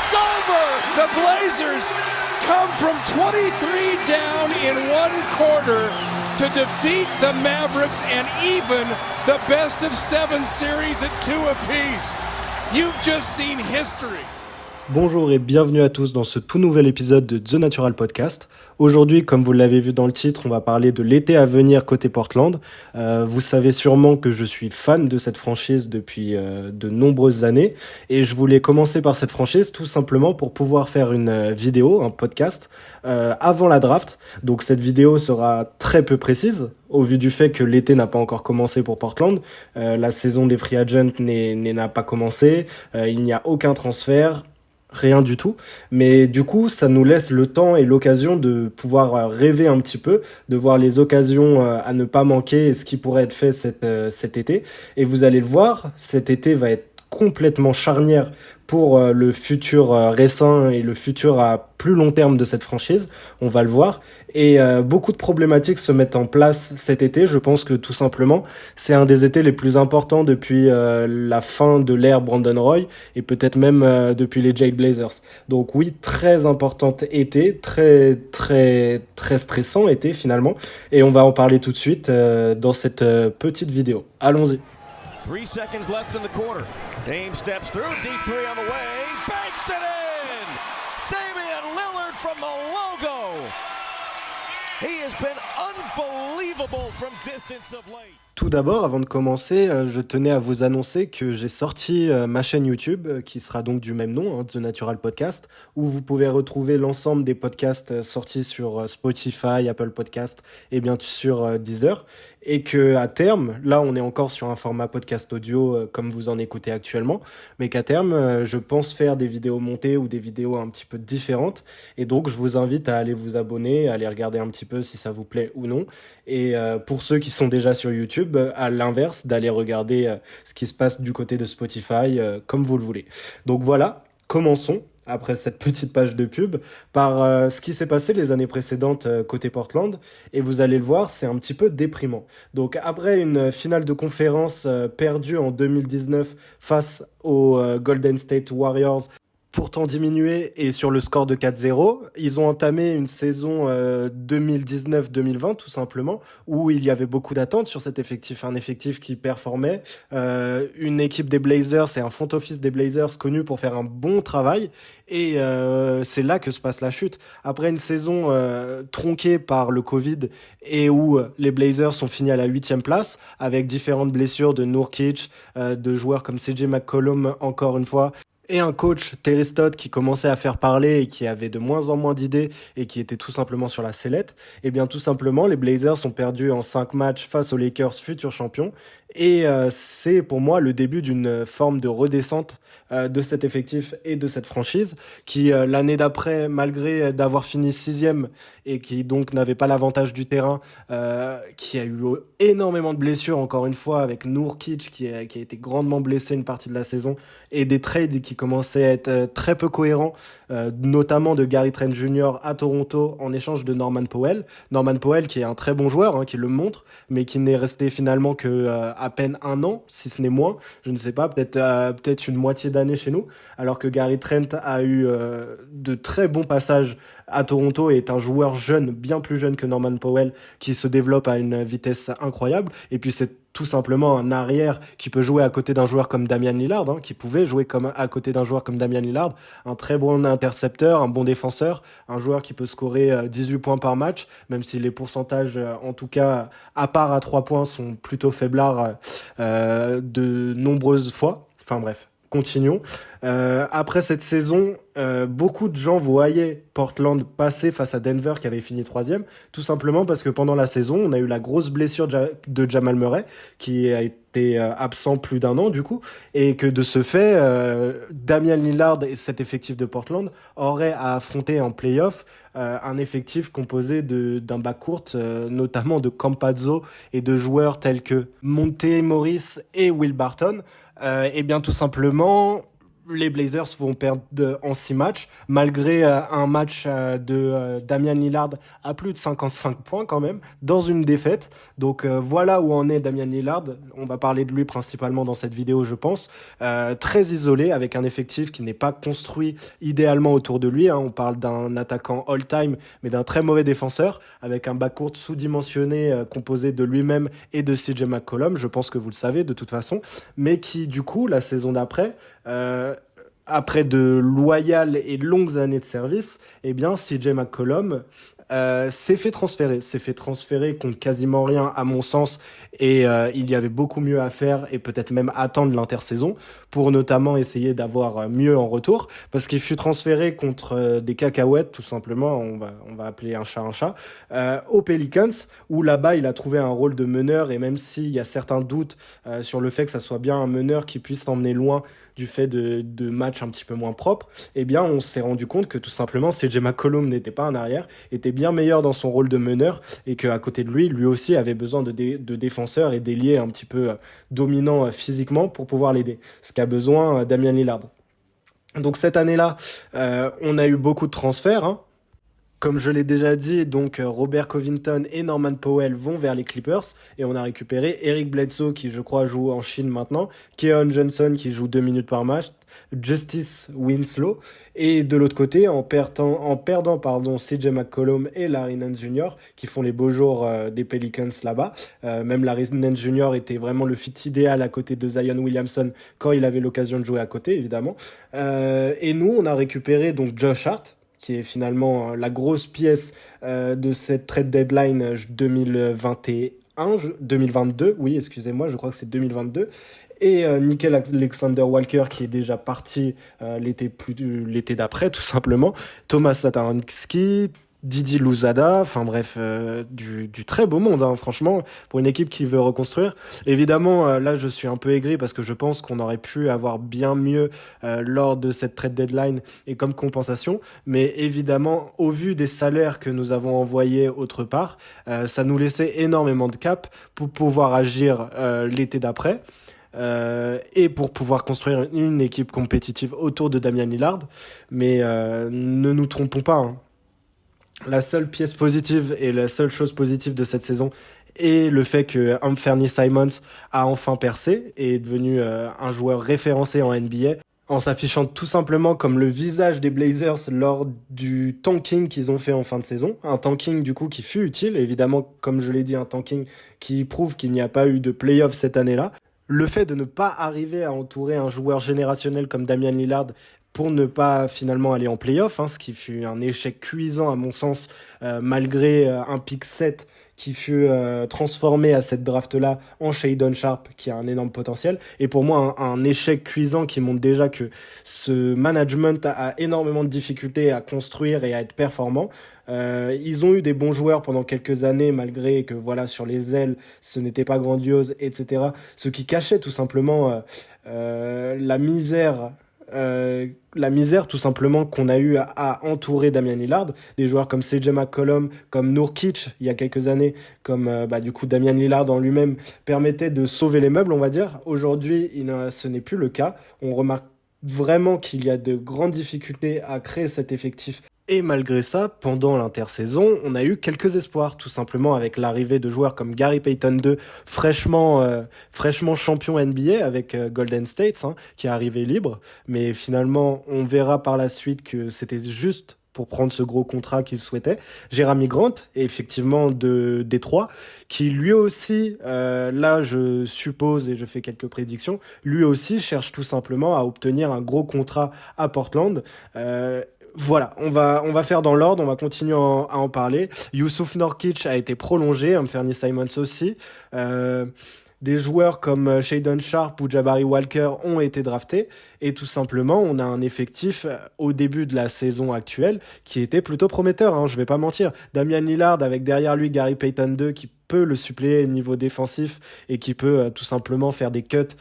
It's over! The Blazers come from 23 down in one quarter to defeat the Mavericks and even the best of 7 series at 2 apiece. You've just seen history. Bonjour et bienvenue à tous dans ce tout nouvel épisode de The Natural Podcast. Aujourd'hui, comme vous l'avez vu dans le titre, on va parler de l'été à venir côté Portland. Vous savez sûrement que je suis fan de cette franchise depuis de nombreuses années et je voulais commencer par cette franchise tout simplement pour pouvoir faire une vidéo, un podcast avant la draft. Donc cette vidéo sera très peu précise au vu du fait que l'été n'a pas encore commencé pour Portland. La saison des free agents n'a pas commencé, il n'y a aucun transfert. Rien du tout, mais du coup ça nous laisse le temps et l'occasion de pouvoir rêver un petit peu, de voir les occasions à ne pas manquer et ce qui pourrait être fait cet été. Et vous allez le voir, cet été va être complètement charnière pour le futur récent et le futur à plus long terme de cette franchise, on va le voir. Et beaucoup de problématiques se mettent en place cet été. Je pense que tout simplement, c'est un des étés les plus importants depuis la fin de l'ère Brandon Roy et peut-être même depuis les Jade Blazers. Donc oui, très importante été, très stressant été finalement. Et on va en parler tout de suite dans cette petite vidéo. Allons-y. 3 seconds left in the quarter. Dame steps through, deep three on the way, banks it in! Damian Lillard from the logo! He has been unbelievable from distance of late. Tout d'abord, avant de commencer, je tenais à vous annoncer que j'ai sorti ma chaîne YouTube, qui sera donc du même nom, The Natural Podcast, où vous pouvez retrouver l'ensemble des podcasts sortis sur Spotify, Apple Podcast et bien sûr Deezer. Et que à terme, là on est encore sur un format podcast audio comme vous en écoutez actuellement, mais qu'à terme, je pense faire des vidéos montées ou des vidéos un petit peu différentes. Et donc je vous invite à aller vous abonner, à aller regarder un petit peu si ça vous plaît ou non. Et pour ceux qui sont déjà sur YouTube, à l'inverse, d'aller regarder ce qui se passe du côté de Spotify, comme vous le voulez. Donc voilà, commençons. Après cette petite page de pub, par ce qui s'est passé les années précédentes côté Portland. Et vous allez le voir, c'est un petit peu déprimant. Donc après une finale de conférence perdue en 2019 face aux Golden State Warriors, pourtant diminué et sur le score de 4-0, ils ont entamé une saison 2019-2020 tout simplement, où il y avait beaucoup d'attentes sur cet effectif, un effectif qui performait, une équipe des Blazers et un front office des Blazers connu pour faire un bon travail, et c'est là que se passe la chute. Après une saison tronquée par le Covid et où les Blazers sont finis à la 8e place, avec différentes blessures de Nurkic, de joueurs comme CJ McCollum encore une fois, et un coach, Terry Stotts, qui commençait à faire parler et qui avait de moins en moins d'idées et qui était tout simplement sur la sellette, et bien tout simplement, les Blazers ont perdu en 5 matchs face aux Lakers, futurs champions, et c'est pour moi le début d'une forme de redescente de cet effectif et de cette franchise, qui l'année d'après, malgré d'avoir fini 6e et qui donc n'avait pas l'avantage du terrain, qui a eu énormément de blessures, encore une fois, avec Nurkic qui a été grandement blessé une partie de la saison, et des trades qui commençaient à être très peu cohérents, notamment de Gary Trent Jr. à Toronto en échange de Norman Powell. Norman Powell qui est un très bon joueur, qui le montre, mais qui n'est resté finalement que à peine 1 an, si ce n'est moins, je ne sais pas, peut-être une moitié d'année chez nous, alors que Gary Trent a eu de très bons passages à Toronto et est un joueur jeune, bien plus jeune que Norman Powell, qui se développe à une vitesse incroyable. Et puis c'est tout simplement un arrière qui peut jouer à côté d'un joueur comme Damian Lillard, qui pouvait jouer à côté d'un joueur comme Damian Lillard, un très bon intercepteur, un bon défenseur, un joueur qui peut scorer 18 points par match, même si les pourcentages, en tout cas, à part à 3 points, sont plutôt faiblards de nombreuses fois. Enfin bref. Continuons. Après cette saison, beaucoup de gens voyaient Portland passer face à Denver qui avait fini 3e, tout simplement parce que pendant la saison, on a eu la grosse blessure de Jamal Murray qui a été absent plus d'1 an du coup, et que de ce fait, Damian Lillard et cet effectif de Portland auraient à affronter en play-off un effectif composé d'un backcourt, notamment de Campazzo et de joueurs tels que Monte Morris et Will Barton. Et bien tout simplement, les Blazers vont perdre en 6 matchs, malgré un match de Damian Lillard à plus de 55 points quand même, dans une défaite. Donc voilà où en est Damian Lillard. On va parler de lui principalement dans cette vidéo, je pense. Très isolé, avec un effectif qui n'est pas construit idéalement autour de lui. On parle d'un attaquant all-time, mais d'un très mauvais défenseur, avec un backcourt sous-dimensionné composé de lui-même et de CJ McCollum. Je pense que vous le savez de toute façon. Mais qui, du coup, la saison d'après... après de loyales et longues années de service, eh bien, CJ McCollum s'est fait transférer contre quasiment rien à mon sens, et il y avait beaucoup mieux à faire et peut-être même attendre l'intersaison pour notamment essayer d'avoir mieux en retour, parce qu'il fut transféré contre des cacahuètes tout simplement, on va appeler un chat, aux Pelicans, où là-bas il a trouvé un rôle de meneur, et même s'il y a certains doutes sur le fait que ça soit bien un meneur qui puisse t'emmener loin du fait de matchs un petit peu moins propres, eh bien on s'est rendu compte que tout simplement CJ McCollum n'était pas un arrière, était bien meilleur dans son rôle de meneur, et qu'à côté de lui aussi avait besoin de défenseurs et d'ailiers un petit peu dominants physiquement pour pouvoir l'aider, ce qu'a besoin Damian Lillard. Donc cette année-là, on a eu beaucoup de transferts, Comme je l'ai déjà dit, donc Robert Covington et Norman Powell vont vers les Clippers, et on a récupéré Eric Bledsoe qui je crois joue en Chine maintenant, Keon Johnson qui joue 2 minutes par match, Justice Winslow, et de l'autre côté en perdant CJ McCollum et Larry Nance Jr. qui font les beaux jours des Pelicans là-bas. Même Larry Nance Jr. était vraiment le fit idéal à côté de Zion Williamson quand il avait l'occasion de jouer à côté, évidemment. Et nous on a récupéré donc Josh Hart, qui est finalement la grosse pièce de cette trade deadline 2022, oui, excusez-moi, je crois que c'est 2022, et Nickel Alexander-Walker qui est déjà parti l'été d'après, tout simplement, Thomas Satoransky, Didi Louzada, enfin bref, du très beau monde, franchement, pour une équipe qui veut reconstruire. Évidemment, là, je suis un peu aigri parce que je pense qu'on aurait pu avoir bien mieux lors de cette trade deadline et comme compensation. Mais évidemment, au vu des salaires que nous avons envoyés autre part, ça nous laissait énormément de cap pour pouvoir agir l'été d'après. Et pour pouvoir construire une équipe compétitive autour de Damian Lillard. Mais ne nous trompons pas, La seule pièce positive et la seule chose positive de cette saison est le fait que Anthony Simons a enfin percé et est devenu un joueur référencé en NBA, en s'affichant tout simplement comme le visage des Blazers lors du tanking qu'ils ont fait en fin de saison. Un tanking du coup qui fut utile, évidemment, comme je l'ai dit, un tanking qui prouve qu'il n'y a pas eu de playoff cette année-là. Le fait de ne pas arriver à entourer un joueur générationnel comme Damian Lillard pour ne pas finalement aller en play-off, ce qui fut un échec cuisant à mon sens, malgré un pick 7 qui fut transformé à cette draft-là en Shaedon Sharpe, qui a un énorme potentiel. Et pour moi, un échec cuisant qui montre déjà que ce management a énormément de difficultés à construire et à être performant. Ils ont eu des bons joueurs pendant quelques années, malgré que voilà, sur les ailes, ce n'était pas grandiose, etc. Ce qui cachait tout simplement la misère tout simplement qu'on a eu à entourer Damian Lillard, des joueurs comme CJ McCollum, comme Nurkic il y a quelques années, comme du coup Damian Lillard en lui-même permettait de sauver les meubles, on va dire. Aujourd'hui, ce n'est plus le cas. On remarque vraiment qu'il y a de grandes difficultés à créer cet effectif. Et malgré ça, pendant l'intersaison, on a eu quelques espoirs, tout simplement avec l'arrivée de joueurs comme Gary Payton II, fraîchement champion NBA avec Golden State, qui est arrivé libre. Mais finalement, on verra par la suite que c'était juste pour prendre ce gros contrat qu'il souhaitait. Jeremy Grant, effectivement de Détroit, qui lui aussi, là je suppose et je fais quelques prédictions, lui aussi cherche tout simplement à obtenir un gros contrat à Portland. Voilà, on va faire dans l'ordre, on va continuer à en parler. Yusuf Nurkic a été prolongé, Anthony Simons aussi. Des joueurs comme Shaedon Sharpe ou Jabari Walker ont été draftés, et tout simplement on a un effectif au début de la saison actuelle qui était plutôt prometteur, je vais pas mentir. Damian Lillard avec derrière lui Gary Payton II qui peut le suppléer au niveau défensif et qui peut tout simplement faire des cuts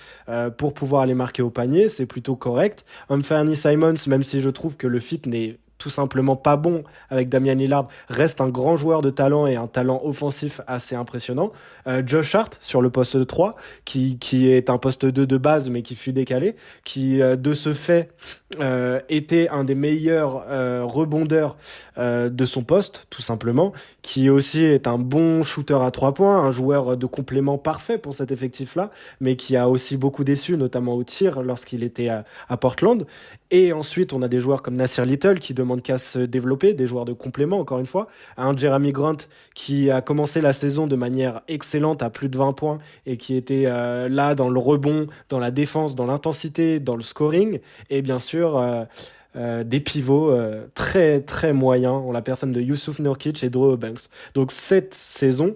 pour pouvoir aller marquer au panier, c'est plutôt correct. Anthony Simons, même si je trouve que le fit n'est tout simplement pas bon avec Damian Lillard, reste un grand joueur de talent et un talent offensif assez impressionnant. Josh Hart sur le poste 3, qui est un poste 2 de base mais qui fut décalé, qui de ce fait était un des meilleurs rebondeurs de son poste, tout simplement, qui aussi est un bon shooter à 3 points, un joueur de complément parfait pour cet effectif-là, mais qui a aussi beaucoup déçu, notamment au tir lorsqu'il était à Portland. Et ensuite, on a des joueurs comme Nassir Little qui demandent qu'à se développer, des joueurs de complément, encore une fois. Un Jeremy Grant qui a commencé la saison de manière excellente à plus de 20 points et qui était là dans le rebond, dans la défense, dans l'intensité, dans le scoring. Et bien sûr, des pivots très très moyens en la personne de Yusuf Nurkic et Drew Eubanks. Donc cette saison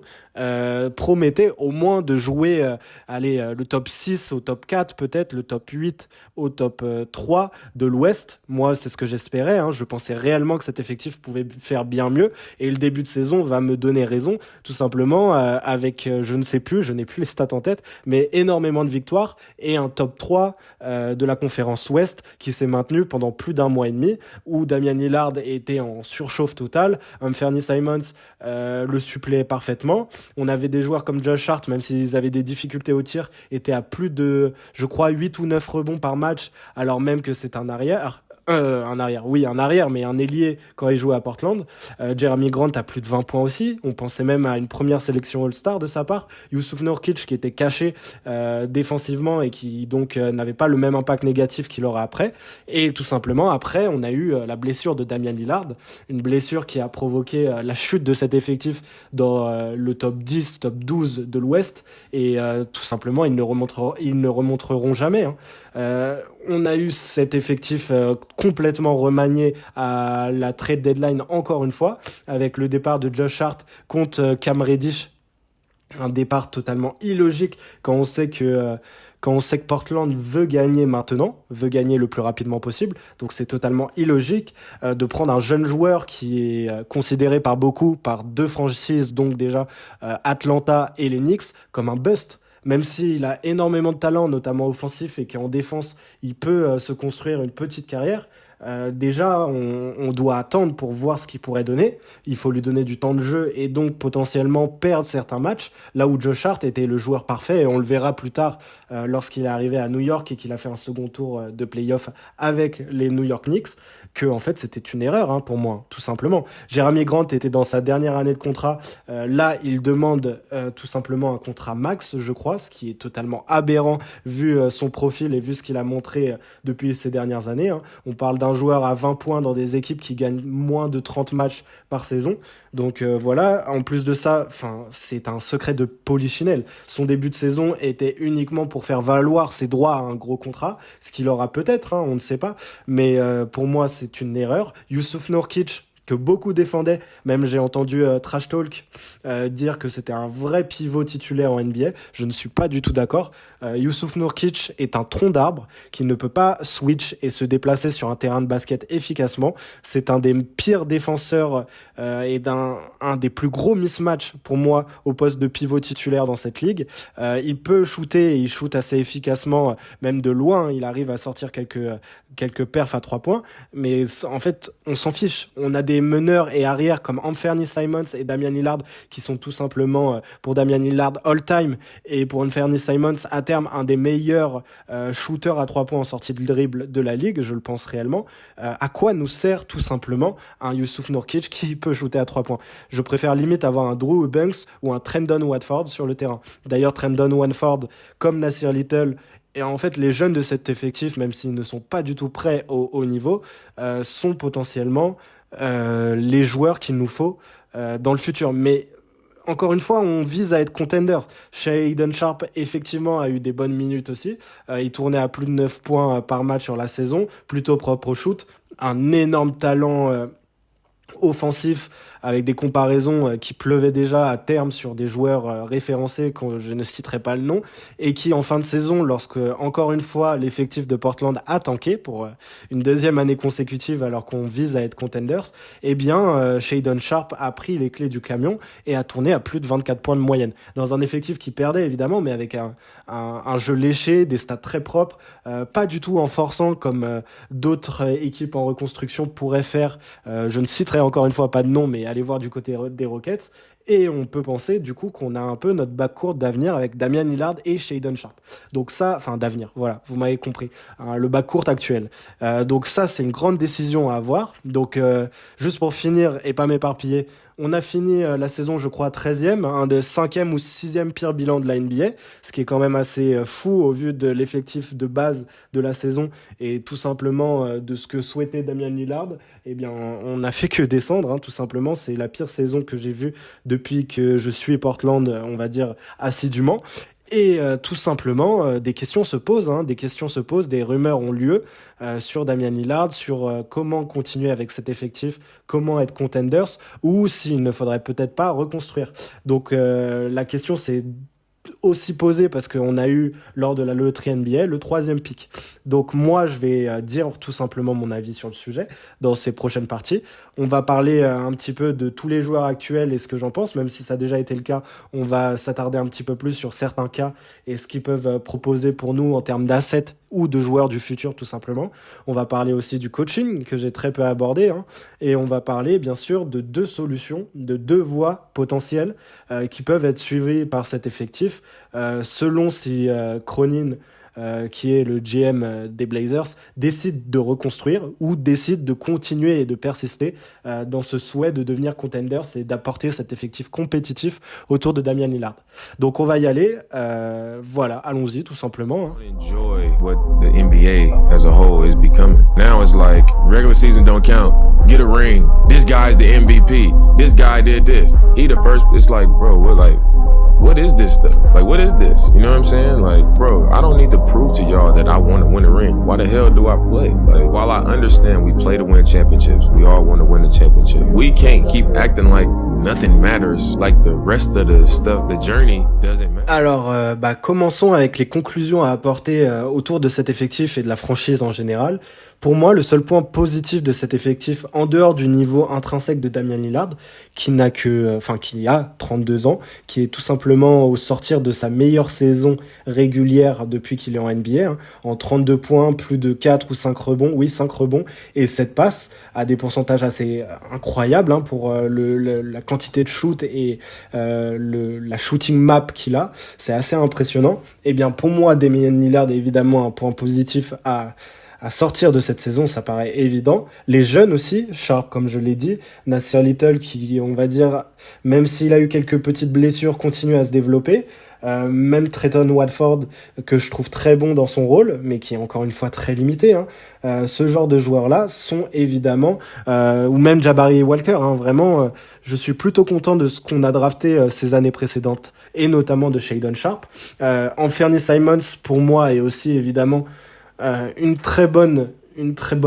promettait au moins de jouer le top 6 au top 4, peut-être le top 8 au top 3 de l'Ouest. Moi, c'est ce que j'espérais. Je pensais réellement que cet effectif pouvait faire bien mieux. Et le début de saison va me donner raison, tout simplement, avec, je ne sais plus, je n'ai plus les stats en tête, mais énormément de victoires et un top 3 de la conférence Ouest qui s'est maintenu pendant plus d'un mois et demi, où Damian Lillard était en surchauffe totale. Anthony Simons le suppléait parfaitement. On avait des joueurs comme Josh Hart, même s'ils avaient des difficultés au tir, étaient à plus de, je crois, 8 ou 9 rebonds par match, alors même que c'est un arrière, mais un ailier quand il jouait à Portland. Jeremy Grant a plus de 20 points aussi. On pensait même à une première sélection All-Star de sa part. Yusuf Nurkic qui était caché défensivement et qui donc n'avait pas le même impact négatif qu'il aura après. Et tout simplement, après, on a eu la blessure de Damian Lillard, une blessure qui a provoqué la chute de cet effectif dans le top 10, top 12 de l'Ouest. Et tout simplement, ils ne remonteront jamais. On a eu cet effectif complètement remanié à la trade deadline encore une fois, avec le départ de Josh Hart contre Cam Reddish. Un départ totalement illogique quand on sait que Portland veut gagner maintenant, veut gagner le plus rapidement possible. Donc c'est totalement illogique de prendre un jeune joueur qui est considéré par beaucoup, par deux franchises, donc déjà Atlanta et les Knicks, comme un bust. Même s'il a énormément de talent, notamment offensif, et qu'en défense, il peut se construire une petite carrière, déjà, on doit attendre pour voir ce qu'il pourrait donner. Il faut lui donner du temps de jeu et donc potentiellement perdre certains matchs, là où Josh Hart était le joueur parfait, et on le verra plus tard lorsqu'il est arrivé à New York et qu'il a fait un second tour de play-off avec les New York Knicks, que en fait c'était une erreur pour moi, tout simplement. Jeremy Grant était dans sa dernière année de contrat, là il demande tout simplement un contrat max, je crois, ce qui est totalement aberrant vu son profil et vu ce qu'il a montré depuis ces dernières années. On parle d'un joueur à 20 points dans des équipes qui gagnent moins de 30 matchs par saison. Donc voilà, en plus de ça, c'est un secret de polichinelle. Son début de saison était uniquement pour faire valoir ses droits à un gros contrat, ce qu'il aura peut-être, on ne sait pas. Mais pour moi, c'est une erreur. Yusuf Nurkic, que beaucoup défendaient, même j'ai entendu Trash Talk dire que c'était un vrai pivot titulaire en NBA. Je ne suis pas du tout d'accord. Yusuf Nurkic est un tronc d'arbre qui ne peut pas switch et se déplacer sur un terrain de basket efficacement. C'est un des pires défenseurs et un des plus gros mismatchs pour moi au poste de pivot titulaire dans cette ligue. Il peut shooter et il shoot assez efficacement, même de loin. Il arrive à sortir quelques perfs à 3 points. Mais en fait, on s'en fiche. On a des meneurs et arrières comme Anthony Simons et Damian Lillard qui sont tout simplement, pour Damian Lillard, all-time, et pour Anthony Simons, à terme, un des meilleurs shooters à 3 points en sortie de dribble de la ligue, je le pense réellement. À quoi nous sert tout simplement un Yusuf Nurkic qui peut shooter à 3 points? Je préfère limite avoir un Drew Eubanks ou un Trendon Watford sur le terrain. D'ailleurs, Trendon Watford, comme Nassir Little, et en fait, les jeunes de cet effectif, même s'ils ne sont pas du tout prêts au haut niveau, sont potentiellement les joueurs qu'il nous faut dans le futur. Mais encore une fois, on vise à être contender. Shaedon Sharpe, effectivement, a eu des bonnes minutes aussi. Il tournait à plus de 9 points par match sur la saison, plutôt propre au shoot. Un énorme talent offensif avec des comparaisons qui pleuvaient déjà à terme sur des joueurs référencés, quand je ne citerai pas le nom, et qui en fin de saison, lorsque encore une fois l'effectif de Portland a tanké pour une deuxième année consécutive alors qu'on vise à être contenders, eh bien Shaedon Sharpe a pris les clés du camion et a tourné à plus de 24 points de moyenne, dans un effectif qui perdait évidemment, mais avec un jeu léché, des stats très propres, pas du tout en forçant comme d'autres équipes en reconstruction pourraient faire. Je ne citerai encore une fois pas de nom, mais allez voir du côté des Rockets. Et on peut penser du coup qu'on a un peu notre backcourt d'avenir avec Damian Lillard et Shaedon Sharpe. Donc ça, enfin d'avenir, voilà, vous m'avez compris, le backcourt actuel. Donc ça, c'est une grande décision à avoir. Donc juste pour finir et pas m'éparpiller, on a fini la saison, je crois, 13e, un des 5e ou 6e pire bilan de la NBA, ce qui est quand même assez fou au vu de l'effectif de base de la saison et tout simplement de ce que souhaitait Damian Lillard. Eh bien, on n'a fait que descendre, tout simplement. C'est la pire saison que j'ai vue depuis que je suis Portland, on va dire, assidûment. Et tout simplement, des questions se posent, des rumeurs ont lieu sur Damian Lillard, sur comment continuer avec cet effectif, comment être contenders, ou s'il ne faudrait peut-être pas reconstruire. Donc la question c'est aussi posée parce qu'on a eu lors de la loterie NBA le 3e pick. Donc moi je vais dire tout simplement mon avis sur le sujet dans ces prochaines parties. On va parler un petit peu de tous les joueurs actuels et ce que j'en pense, même si ça a déjà été le cas. On va s'attarder un petit peu plus sur certains cas et ce qu'ils peuvent proposer pour nous en termes d'assets ou de joueurs du futur tout simplement. On va parler aussi du coaching que j'ai très peu abordé, et on va parler bien sûr de 2 solutions, de 2 voies potentielles qui peuvent être suivies par cet effectif selon si Cronin, qui est le GM des Blazers, décide de reconstruire ou décide de continuer et de persister dans ce souhait de devenir contenders et d'apporter cet effectif compétitif autour de Damian Lillard. Donc on va y aller, voilà, allons-y tout simplement. Enjoy what the NBA as a whole is becoming. Now it's like regular season don't count. Get a ring. This guy's the MVP. This guy did this. He the first. It's like, bro, what is this stuff? Like, what is this? You know what I'm saying? Like, bro, I don't need to prove to y'all that I want to win a ring. Why the hell do I play? Like, while I understand we play to win championships, we all want to win a championship. We can't keep acting like nothing matters, like the rest of the stuff, the journey doesn't matter. Alors, commençons avec les conclusions à apporter autour de cet effectif et de la franchise en général. Pour moi, le seul point positif de cet effectif, en dehors du niveau intrinsèque de Damian Lillard, qui a 32 ans, qui est tout simplement au sortir de sa meilleure saison régulière depuis qu'il est en NBA, en 32 points, plus de 4 ou 5 rebonds, 5 rebonds et 7 passes, à des pourcentages assez incroyables pour la quantité de shoot et la shooting map qu'il a. C'est assez impressionnant. Et bien, pour moi, Damian Lillard est évidemment un point positif à sortir de cette saison, ça paraît évident. Les jeunes aussi, Sharpe comme je l'ai dit, Nassir Little qui, on va dire, même s'il a eu quelques petites blessures, continue à se développer. Même Trayton Watford que je trouve très bon dans son rôle, mais qui est encore une fois très limité. Ce genre de joueurs-là sont évidemment, ou même Jabari Walker. Vraiment, je suis plutôt content de ce qu'on a drafté ces années précédentes, et notamment de Shaedon Sharpe. Anthony Simons pour moi est aussi évidemment une très bonne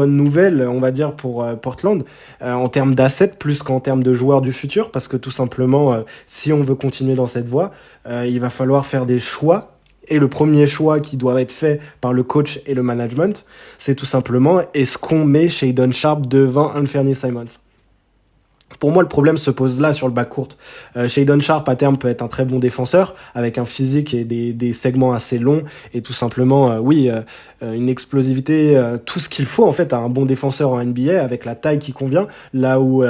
nouvelle, on va dire, pour Portland, en termes d'assets plus qu'en termes de joueurs du futur, parce que tout simplement, si on veut continuer dans cette voie, il va falloir faire des choix. Et le premier choix qui doit être fait par le coach et le management, c'est tout simplement, est-ce qu'on met Shaedon Sharpe devant Anthony Simons ? Pour moi, le problème se pose là sur le backcourt. Shaedon Sharpe, à terme, peut être un très bon défenseur, avec un physique et des segments assez longs, et tout simplement, une explosivité, tout ce qu'il faut en fait à un bon défenseur en NBA, avec la taille qui convient, là où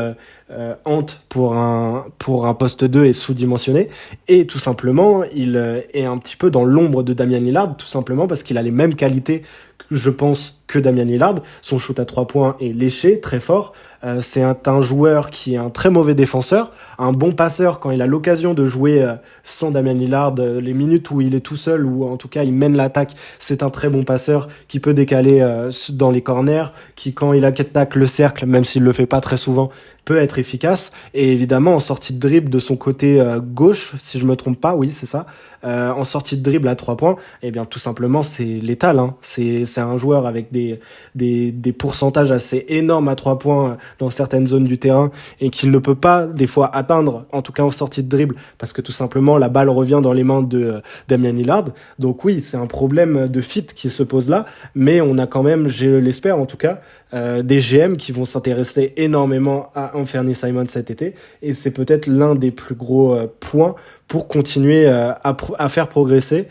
Ant pour un poste 2 est sous-dimensionné, et tout simplement, il est un petit peu dans l'ombre de Damian Lillard, tout simplement parce qu'il a les mêmes qualités, je pense, que Damian Lillard. Son shoot à 3 points est léché, très fort. C'est un joueur qui est un très mauvais défenseur, un bon passeur quand il a l'occasion de jouer sans Damian Lillard, les minutes où il est tout seul, ou en tout cas il mène l'attaque, c'est un très bon passeur qui peut décaler dans les corners, qui quand il attaque le cercle, même s'il le fait pas très souvent, peut être efficace. Et évidemment, en sortie de dribble de son côté gauche, si je me trompe pas, oui, c'est ça. En sortie de dribble à 3 points, eh bien tout simplement c'est létal. C'est un joueur avec des pourcentages assez énormes à 3 points dans certaines zones du terrain et qu'il ne peut pas des fois atteindre, en tout cas en sortie de dribble, parce que tout simplement la balle revient dans les mains de Damian Lillard. Donc oui, c'est un problème de fit qui se pose là, mais on a quand même, je l'espère en tout cas, des GM qui vont s'intéresser énormément à Anthony Simons cet été, et c'est peut-être l'un des plus gros points pour continuer à faire progresser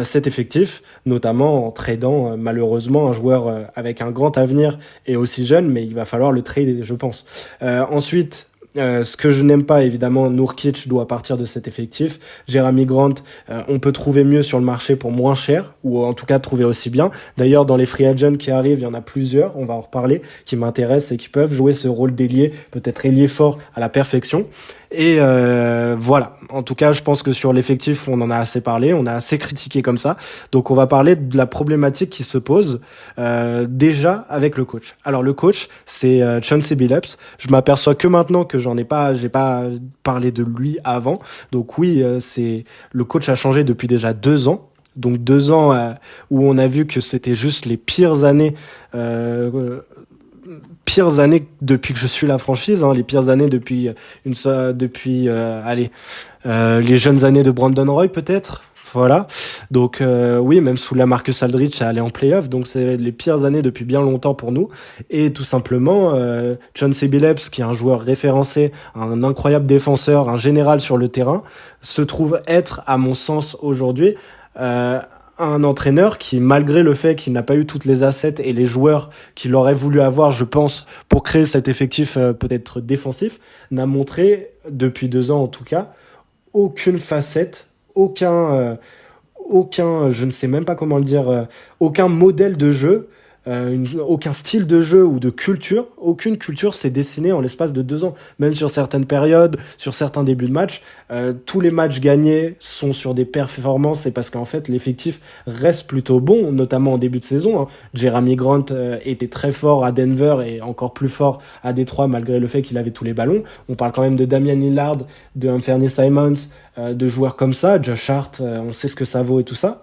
cet effectif, notamment en tradant malheureusement un joueur avec un grand avenir et aussi jeune, mais il va falloir le trader, je pense. Ensuite, ce que je n'aime pas, évidemment, Nurkic doit partir de cet effectif. Jeremy Grant, on peut trouver mieux sur le marché pour moins cher, ou en tout cas trouver aussi bien. D'ailleurs, dans les free agents qui arrivent, il y en a plusieurs, on va en reparler, qui m'intéressent et qui peuvent jouer ce rôle d'ailier, peut-être ailier fort à la perfection. Et voilà, en tout cas je pense que sur l'effectif on en a assez parlé, on a assez critiqué comme ça, donc on va parler de la problématique qui se pose déjà avec le coach. Alors le coach c'est Chauncey Billups, je m'aperçois que maintenant que j'ai pas parlé de lui avant, donc oui c'est le coach a changé depuis déjà 2 ans. Donc 2 ans où on a vu que c'était juste les pires années depuis que je suis la franchise, les pires années depuis les jeunes années de Brandon Roy peut-être. Voilà. Donc oui, même sous la Marcus Aldridge, ça allait en play-off, donc c'est les pires années depuis bien longtemps pour nous. Et tout simplement, Chauncey Billups, qui est un joueur référencé, un incroyable défenseur, un général sur le terrain, se trouve être, à mon sens aujourd'hui, un entraîneur qui, malgré le fait qu'il n'a pas eu toutes les assets et les joueurs qu'il aurait voulu avoir, je pense, pour créer cet effectif peut-être défensif, n'a montré, depuis 2 ans en tout cas, aucune facette, aucun, je ne sais même pas comment le dire, aucun modèle de jeu, aucun style de jeu ou de culture. Aucune culture s'est dessinée en l'espace de 2 ans. Même sur certaines périodes, sur certains débuts de match, tous les matchs gagnés sont sur des performances, et parce qu'en fait l'effectif reste plutôt bon, notamment en début de saison. Jeremy Grant était très fort à Denver et encore plus fort à Détroit malgré le fait qu'il avait tous les ballons. On parle quand même de Damian Lillard, de Anthony Simons, de joueurs comme ça, Josh Hart, on sait ce que ça vaut et tout ça.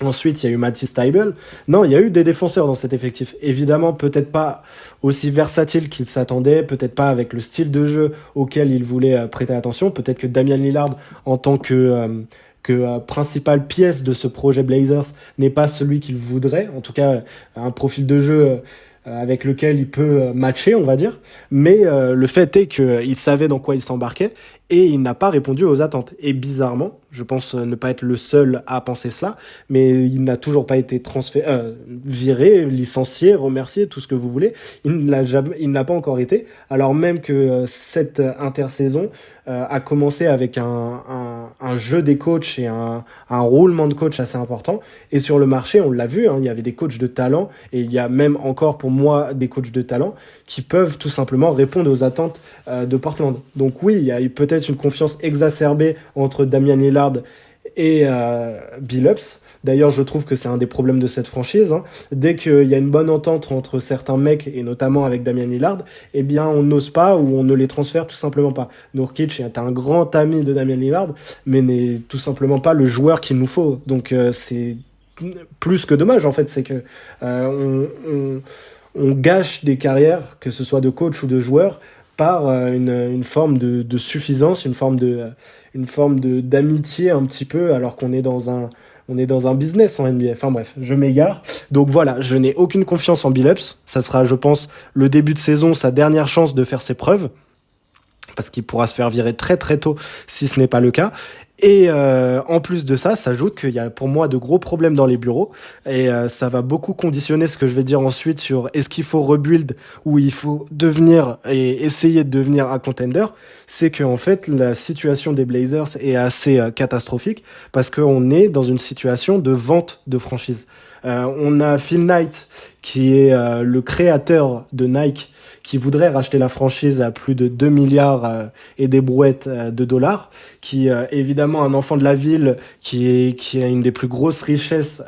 Ensuite, il y a eu Matisse Thybulle. Non, il y a eu des défenseurs dans cet effectif. Évidemment, peut-être pas aussi versatile qu'il s'attendait, peut-être pas avec le style de jeu auquel il voulait prêter attention. Peut-être que Damian Lillard, en tant que principale pièce de ce projet Blazers, n'est pas celui qu'il voudrait. En tout cas, un profil de jeu avec lequel il peut matcher, on va dire. Mais le fait est qu'il savait dans quoi il s'embarquait et il n'a pas répondu aux attentes. Et bizarrement, je pense ne pas être le seul à penser cela, mais il n'a toujours pas été viré, licencié, remercié, tout ce que vous voulez. Il ne l'a pas encore été, alors même que cette intersaison a commencé avec un jeu des coachs et un roulement de coach assez important. Et sur le marché, on l'a vu, il y avait des coachs de talent, et il y a même encore pour moi des coachs de talent qui peuvent tout simplement répondre aux attentes de Portland. Donc oui, il y a eu peut-être une confiance exacerbée entre Damian Lillard et Billups. D'ailleurs, je trouve que c'est un des problèmes de cette franchise. Dès qu'il y a une bonne entente entre certains mecs, et notamment avec Damian Lillard, eh bien, on n'ose pas ou on ne les transfère tout simplement pas. Nurkic est un grand ami de Damian Lillard, mais n'est tout simplement pas le joueur qu'il nous faut. Donc, c'est plus que dommage, en fait. C'est que on gâche des carrières, que ce soit de coach ou de joueur, par une forme de suffisance, une forme d'amitié un petit peu, alors qu'on est dans un business en NBA. Enfin bref, je m'égare. Donc voilà, je n'ai aucune confiance en Billups. Ça sera, je pense, le début de saison, sa dernière chance de faire ses preuves, parce qu'il pourra se faire virer très très tôt si ce n'est pas le cas. Et en plus de ça, s'ajoute qu'il y a pour moi de gros problèmes dans les bureaux, et ça va beaucoup conditionner ce que je vais dire ensuite sur est-ce qu'il faut rebuild ou il faut devenir et essayer de devenir un contender. C'est que en fait la situation des Blazers est assez catastrophique, parce qu'on est dans une situation de vente de franchise. On a Phil Knight qui est le créateur de Nike, qui voudrait racheter la franchise à plus de 2 milliards et des brouettes de dollars, qui évidemment un enfant de la ville, qui a une des plus grosses richesses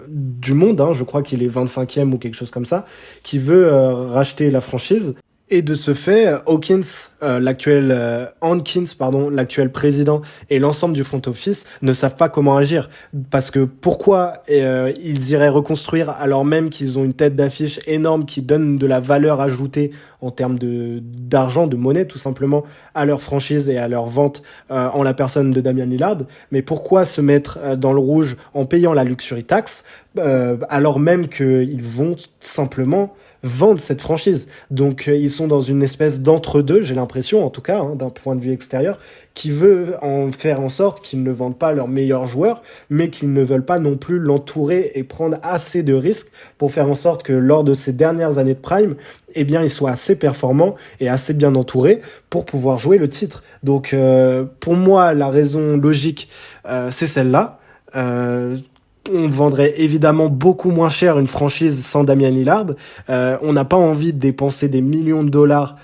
du monde, je crois qu'il est 25e ou quelque chose comme ça, qui veut racheter la franchise. Et de ce fait, l'actuel président et l'ensemble du front office ne savent pas comment agir. Parce que pourquoi ils iraient reconstruire alors même qu'ils ont une tête d'affiche énorme qui donne de la valeur ajoutée en termes d'argent, de monnaie tout simplement à leur franchise et à leur vente en la personne de Damian Lillard. Mais pourquoi se mettre dans le rouge en payant la luxury tax alors même qu'ils vont simplement vendre cette franchise. Donc ils sont dans une espèce d'entre-deux, j'ai l'impression en tout cas, d'un point de vue extérieur, qui veut en faire en sorte qu'ils ne vendent pas leurs meilleurs joueurs, mais qu'ils ne veulent pas non plus l'entourer et prendre assez de risques pour faire en sorte que lors de ces dernières années de prime, eh bien ils soient assez performants et assez bien entourés pour pouvoir jouer le titre. Donc pour moi, la raison logique, c'est celle-là. On vendrait évidemment beaucoup moins cher une franchise sans Damian Lillard. On n'a pas envie de dépenser des millions de dollars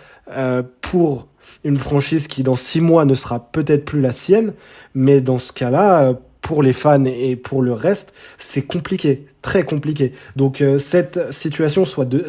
pour une franchise qui dans 6 mois ne sera peut-être plus la sienne. Mais dans ce cas-là, pour les fans et pour le reste, c'est compliqué, très compliqué. Donc cette situation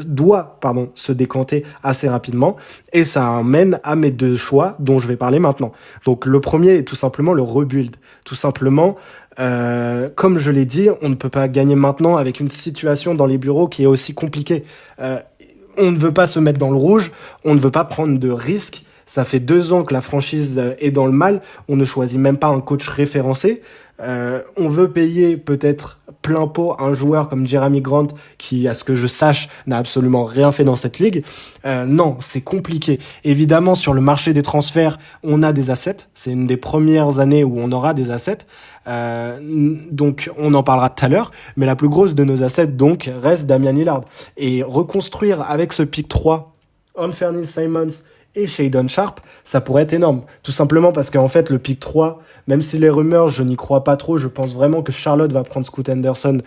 doit se décanter assez rapidement. Et ça amène à mes 2 choix dont je vais parler maintenant. Donc le premier est tout simplement le rebuild. Tout simplement... comme je l'ai dit, on ne peut pas gagner maintenant avec une situation dans les bureaux qui est aussi compliquée. On ne veut pas se mettre dans le rouge, on ne veut pas prendre de risques. Ça fait 2 ans que la franchise est dans le mal, on ne choisit même pas un coach référencé. On veut payer peut-être plein pot un joueur comme Jeremy Grant qui, à ce que je sache, n'a absolument rien fait dans cette ligue. Non, c'est compliqué. Évidemment, sur le marché des transferts, on a des assets. C'est une des premières années où on aura des assets. Donc, on en parlera tout à l'heure. Mais la plus grosse de nos assets, donc, reste Damian Lillard. Et reconstruire avec ce pick 3, Anthony Simons et Shaedon Sharpe, ça pourrait être énorme. Tout simplement parce qu'en fait, le pick 3, même si les rumeurs, je n'y crois pas trop, je pense vraiment que Charlotte va prendre Scoot Henderson.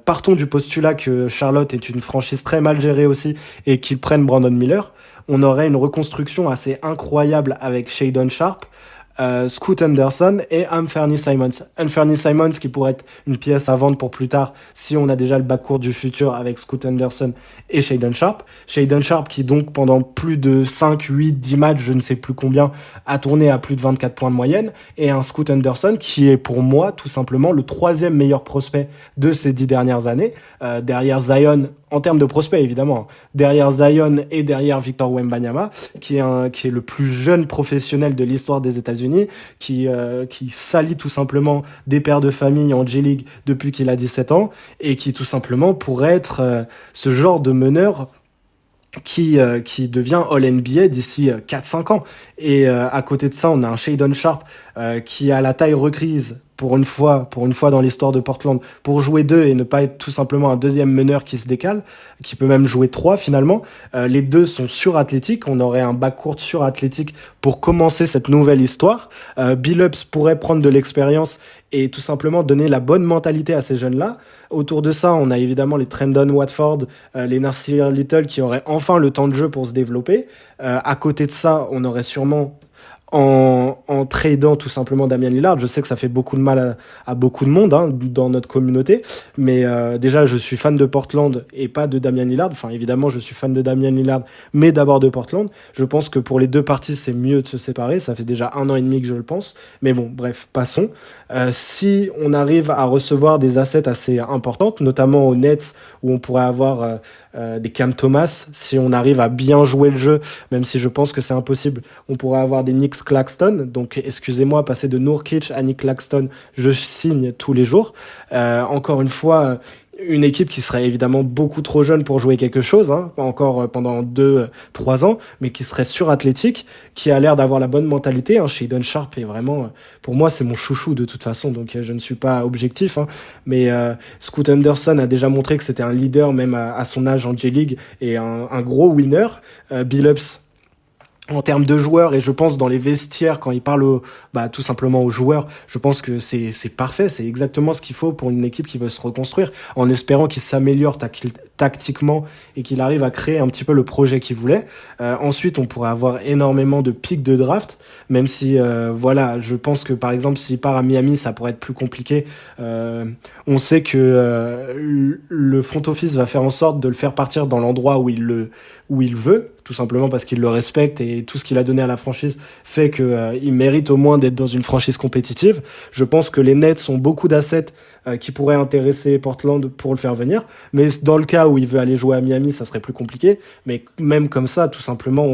Partons du postulat que Charlotte est une franchise très mal gérée aussi et qu'ils prennent Brandon Miller. On aurait une reconstruction assez incroyable avec Shaedon Sharpe, Scoot Henderson et Anthony Simons. Anthony Simons qui pourrait être une pièce à vendre pour plus tard si on a déjà le backcourt du futur avec Scoot Henderson et Shaedon Sharpe. Shaedon Sharpe qui donc pendant plus de 5, 8, 10 matchs, je ne sais plus combien, a tourné à plus de 24 points de moyenne, et un Scoot Henderson qui est pour moi tout simplement le 3e meilleur prospect de ces 10 dernières années, derrière Zion, en termes de prospect évidemment, derrière Zion et derrière Victor Wembanyama, qui est le plus jeune professionnel de l'histoire des États-Unis, qui salit tout simplement des pères de famille en G-League depuis qu'il a 17 ans, et qui tout simplement pourrait être ce genre de meneur qui devient All-NBA d'ici 4-5 ans. Et à côté de ça, on a un Shaedon Sharpe qui a la taille requise pour une fois dans l'histoire de Portland, pour jouer 2 et ne pas être tout simplement un deuxième meneur qui se décale, qui peut même jouer 3 finalement. Les deux sont surathlétiques, on aurait un backcourt surathlétique pour commencer cette nouvelle histoire. Billups pourrait prendre de l'expérience et tout simplement donner la bonne mentalité à ces jeunes-là. Autour de ça, on a évidemment les Trendon Watford, les Nasir Little qui auraient enfin le temps de jeu pour se développer. À côté de ça, on aurait sûrement en tradant tout simplement Damian Lillard. Je sais que ça fait beaucoup de mal à beaucoup de monde dans notre communauté, mais déjà je suis fan de Portland et pas de Damian Lillard. Enfin évidemment je suis fan de Damian Lillard, mais d'abord de Portland. Je pense que pour les deux parties c'est mieux de se séparer. Ça fait déjà 1 an et demi que je le pense, mais bon bref, passons. Si on arrive à recevoir des assets assez importantes, notamment aux Nets où on pourrait avoir des Cam Thomas, si on arrive à bien jouer le jeu, même si je pense que c'est impossible, on pourrait avoir des Nick Claxton. Donc excusez-moi, passer de Nurkic à Nick Claxton, je signe tous les jours. Encore une fois, une équipe qui serait évidemment beaucoup trop jeune pour jouer quelque chose, encore pendant 2-3 ans, mais qui serait surathlétique, qui a l'air d'avoir la bonne mentalité. Shaedon Sharpe est vraiment, pour moi, c'est mon chouchou de toute façon, donc je ne suis pas objectif. Mais Scoot Henderson a déjà montré que c'était un leader, même à son âge en J-League, et un gros winner. Billups, en termes de joueurs, et je pense dans les vestiaires quand il parle tout simplement aux joueurs, je pense que c'est parfait, c'est exactement ce qu'il faut pour une équipe qui veut se reconstruire, en espérant qu'il s'améliore tactiquement et qu'il arrive à créer un petit peu le projet qu'il voulait. Ensuite, on pourrait avoir énormément de pics de draft, même si je pense que par exemple s'il part à Miami, ça pourrait être plus compliqué. On sait que le front office va faire en sorte de le faire partir dans l'endroit où il veut, tout simplement parce qu'il le respecte et tout ce qu'il a donné à la franchise fait qu'il mérite au moins d'être dans une franchise compétitive. Je pense que les Nets ont beaucoup d'assets qui pourraient intéresser Portland pour le faire venir, mais dans le cas où il veut aller jouer à Miami, ça serait plus compliqué, mais même comme ça, tout simplement,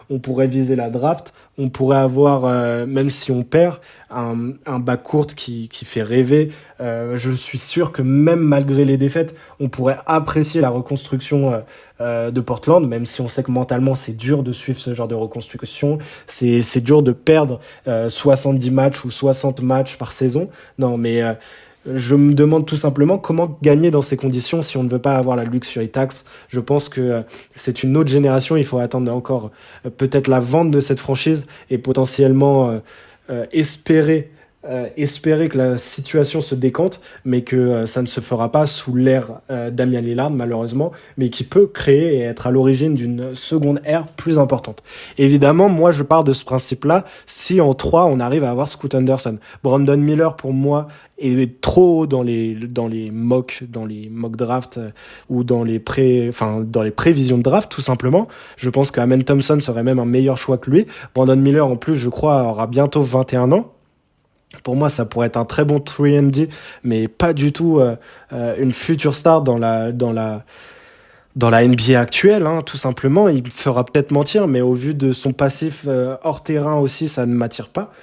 on pourrait viser la draft, on pourrait avoir, même si on perd, un backcourt qui fait rêver. Je suis sûr que même malgré les défaites, on pourrait apprécier la reconstruction de Portland, même si on sait que mentalement c'est dur de suivre ce genre de reconstruction, c'est dur de perdre 70 matchs ou 60 matchs par saison. Non, mais je me demande tout simplement comment gagner dans ces conditions si on ne veut pas avoir la luxury tax. Je pense que c'est une autre génération. Il faut attendre encore peut-être la vente de cette franchise et potentiellement espérer que la situation se décante, mais que ça ne se fera pas sous l'ère Damian Lillard, malheureusement, mais qui peut créer et être à l'origine d'une seconde ère plus importante. Évidemment, moi, je pars de ce principe-là si en 3, on arrive à avoir Scoot Henderson. Brandon Miller, pour moi, est trop haut dans les mock drafts ou dans les prévisions de draft, tout simplement. Je pense que Amen Thompson serait même un meilleur choix que lui. Brandon Miller, en plus, je crois, aura bientôt 21 ans. Pour moi, ça pourrait être un très bon 3&D, mais pas du tout une future star dans la NBA actuelle, hein, tout simplement. Il fera peut-être mentir, mais au vu de son passif hors terrain aussi, ça ne m'attire pas.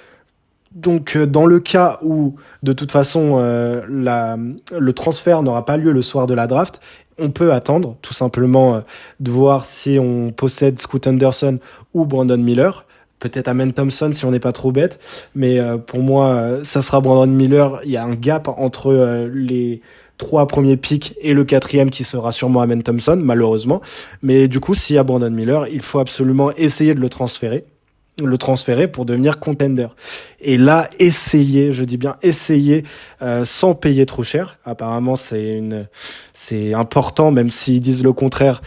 Donc, dans le cas où, de toute façon, le transfert n'aura pas lieu le soir de la draft, on peut attendre, tout simplement, de voir si on possède Scoot Henderson ou Brandon Miller. Peut-être Amen Thompson si on n'est pas trop bête, mais pour moi, ça sera Brandon Miller. Il y a un gap entre les 3 premiers picks et le 4e qui sera sûrement Amen Thompson, malheureusement. Mais du coup, s'il y a Brandon Miller, il faut absolument essayer de le transférer pour devenir contender. Et là, je dis bien essayer, sans payer trop cher. Apparemment, c'est important, même s'ils disent le contraire,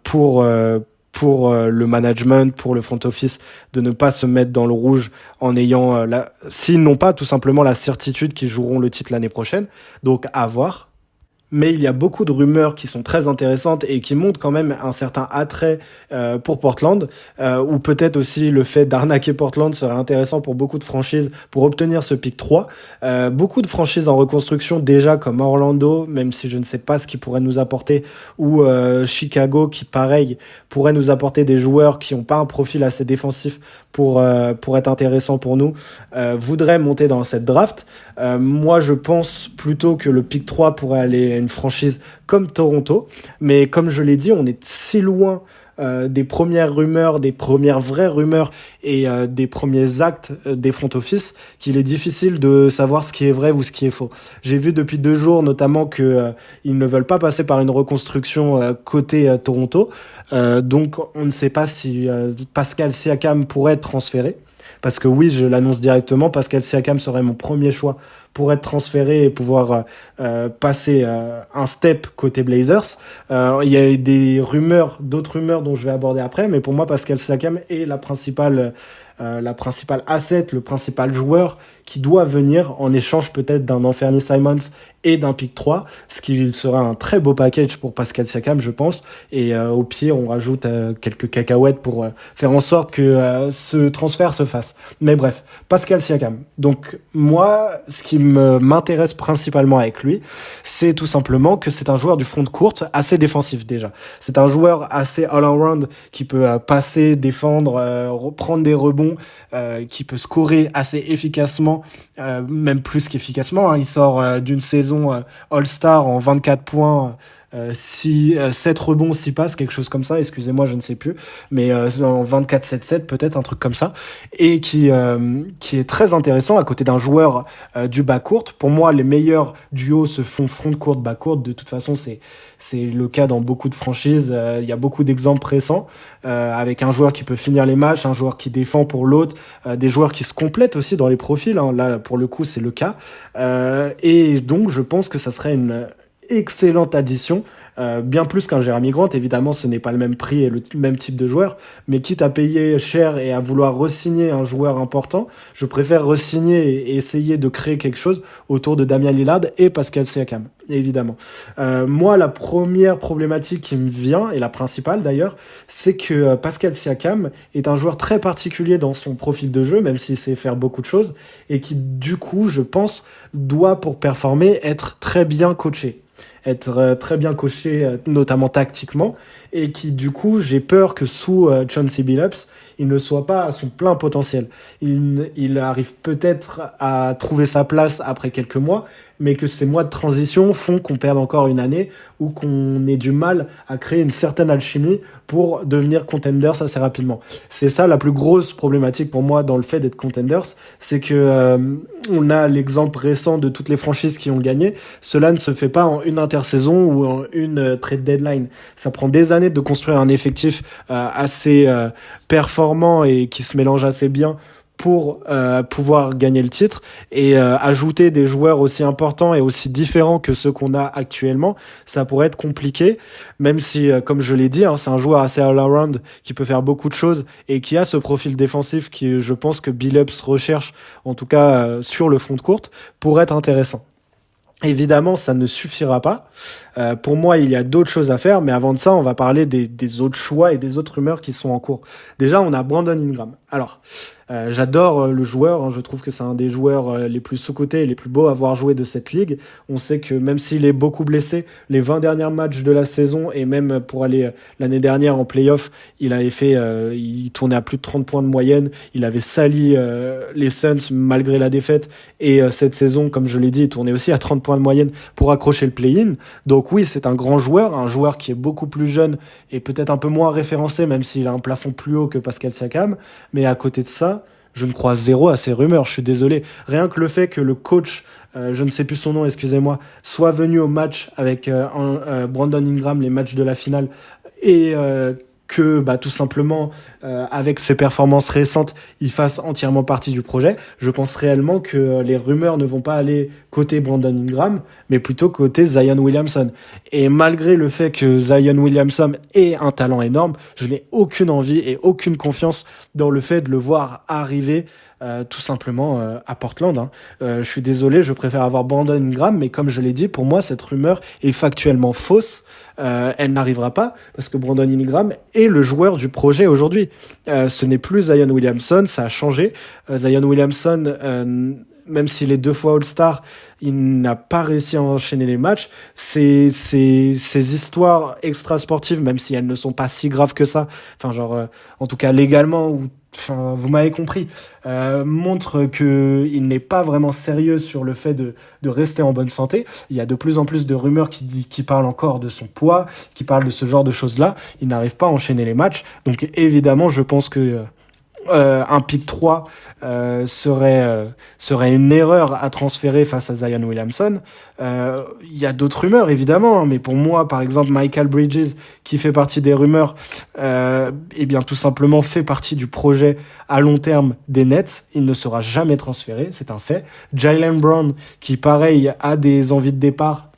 pour le management, pour le front office, de ne pas se mettre dans le rouge en ayant s'ils n'ont pas tout simplement la certitude qu'ils joueront le titre l'année prochaine. Donc, à voir. Mais il y a beaucoup de rumeurs qui sont très intéressantes et qui montrent quand même un certain attrait pour Portland, ou peut-être aussi le fait d'arnaquer Portland serait intéressant pour beaucoup de franchises pour obtenir ce pick 3. Beaucoup de franchises en reconstruction déjà comme Orlando, même si je ne sais pas ce qu'ils pourraient nous apporter, ou Chicago qui pareil pourrait nous apporter des joueurs qui n'ont pas un profil assez défensif pour être intéressant pour nous, voudraient monter dans cette draft. Moi je pense plutôt que le pick 3 pourrait aller à une franchise comme Toronto, mais comme je l'ai dit, on est si loin des premières rumeurs, des premières vraies rumeurs et des premiers actes des front office qu'il est difficile de savoir ce qui est vrai ou ce qui est faux. J'ai vu depuis 2 jours notamment que ils ne veulent pas passer par une reconstruction côté Toronto, donc on ne sait pas si Pascal Siakam pourrait être transféré. Parce que oui, je l'annonce directement, Pascal Siakam serait mon premier choix pour être transféré et pouvoir passer un step côté Blazers. Il y a d'autres rumeurs dont je vais aborder après, mais pour moi, Pascal Siakam est la principale asset, le principal joueur qui doit venir en échange peut-être d'un Anthony Simons et d'un pick 3, ce qui sera un très beau package pour Pascal Siakam, je pense. Et au pire, on rajoute quelques cacahuètes pour faire en sorte que ce transfert se fasse. Mais bref, Pascal Siakam. Donc moi, ce qui m'intéresse principalement avec lui, c'est tout simplement que c'est un joueur du front de court assez défensif déjà. C'est un joueur assez all-around qui peut passer, défendre, prendre des rebonds, qui peut scorer assez efficacement, même plus qu'efficacement, hein. Il sort d'une saison All-Star en 24 points, 7 rebonds, 6 passes, quelque chose comme ça, excusez-moi, je ne sais plus, mais en 24-7-7 peut-être, un truc comme ça, et qui est très intéressant à côté d'un joueur du backcourt. Pour moi, les meilleurs duos se font front-court, backcourt, de toute façon, c'est le cas dans beaucoup de franchises. Il y a beaucoup d'exemples récents avec un joueur qui peut finir les matchs, un joueur qui défend pour l'autre, des joueurs qui se complètent aussi dans les profils, hein. Là, pour le coup, c'est le cas. Et donc, je pense que ça serait une excellente addition bien plus qu'un Jeremy Grant. Évidemment, ce n'est pas le même prix et le même type de joueur, mais quitte à payer cher et à vouloir re-signer un joueur important, je préfère re-signer et essayer de créer quelque chose autour de Damian Lillard et Pascal Siakam, évidemment. Moi, la première problématique qui me vient, et la principale d'ailleurs, c'est que Pascal Siakam est un joueur très particulier dans son profil de jeu, même s'il sait faire beaucoup de choses, et qui, du coup, je pense, doit, pour performer, être très bien coaché. Notamment tactiquement, et qui, du coup, j'ai peur que sous Chauncey Billups, il ne soit pas à son plein potentiel. Il arrive peut-être à trouver sa place après quelques mois, mais que ces mois de transition font qu'on perde encore une année ou qu'on ait du mal à créer une certaine alchimie pour devenir contenders assez rapidement. C'est ça la plus grosse problématique pour moi dans le fait d'être contenders, c'est que on a l'exemple récent de toutes les franchises qui ont gagné. Cela ne se fait pas en une intersaison ou en une trade deadline. Ça prend des années de construire un effectif assez performant et qui se mélange assez bien pour pouvoir gagner le titre, et ajouter des joueurs aussi importants et aussi différents que ceux qu'on a actuellement, ça pourrait être compliqué, même si, comme je l'ai dit, c'est un joueur assez all-around qui peut faire beaucoup de choses et qui a ce profil défensif qui, je pense, que Billups recherche, en tout cas sur le front de courte, pour être intéressant. Évidemment, ça ne suffira pas. Pour moi, il y a d'autres choses à faire, mais avant de ça, on va parler des autres choix et des autres rumeurs qui sont en cours. Déjà, on a Brandon Ingram. Alors, j'adore le joueur, je trouve que c'est un des joueurs les plus sous-cotés et les plus beaux à avoir joué de cette ligue. On sait que même s'il est beaucoup blessé, les 20 derniers matchs de la saison, et même pour aller l'année dernière en play-off, il tournait à plus de 30 points de moyenne, il avait sali les Suns malgré la défaite, et cette saison, comme je l'ai dit, il tournait aussi à 30 points de moyenne pour accrocher le play-in. Donc oui, c'est un grand joueur, un joueur qui est beaucoup plus jeune et peut-être un peu moins référencé, même s'il a un plafond plus haut que Pascal Siakam, mais à côté de ça, je ne crois zéro à ces rumeurs, je suis désolé. Rien que le fait que le coach, je ne sais plus son nom, excusez-moi, soit venu au match avec Brandon Ingram, les matchs de la finale, et que tout simplement, avec ses performances récentes, il fasse entièrement partie du projet, je pense réellement que les rumeurs ne vont pas aller côté Brandon Ingram, mais plutôt côté Zion Williamson. Et malgré le fait que Zion Williamson ait un talent énorme, je n'ai aucune envie et aucune confiance dans le fait de le voir arriver tout simplement à Portland. Je suis désolé, je préfère avoir Brandon Ingram, mais comme je l'ai dit, pour moi, cette rumeur est factuellement fausse. Elle n'arrivera pas parce que Brandon Ingram est le joueur du projet aujourd'hui. Ce n'est plus Zion Williamson, ça a changé. Zion Williamson, même s'il est 2 fois All-Star, il n'a pas réussi à enchaîner les matchs. Ces histoires extra-sportives, même si elles ne sont pas si graves que ça, en tout cas légalement, vous m'avez compris, montrent qu'il n'est pas vraiment sérieux sur le fait de rester en bonne santé. Il y a de plus en plus de rumeurs qui parlent encore de son poids, qui parlent de ce genre de choses-là. Il n'arrive pas à enchaîner les matchs. Donc évidemment, je pense que un pick 3 serait une erreur à transférer face à Zion Williamson. Il y a d'autres rumeurs évidemment, mais pour moi, par exemple, Michael Bridges, qui fait partie des rumeurs, tout simplement fait partie du projet à long terme des Nets. Il ne sera jamais transféré, c'est un fait. Jaylen Brown, qui pareil a des envies de départ,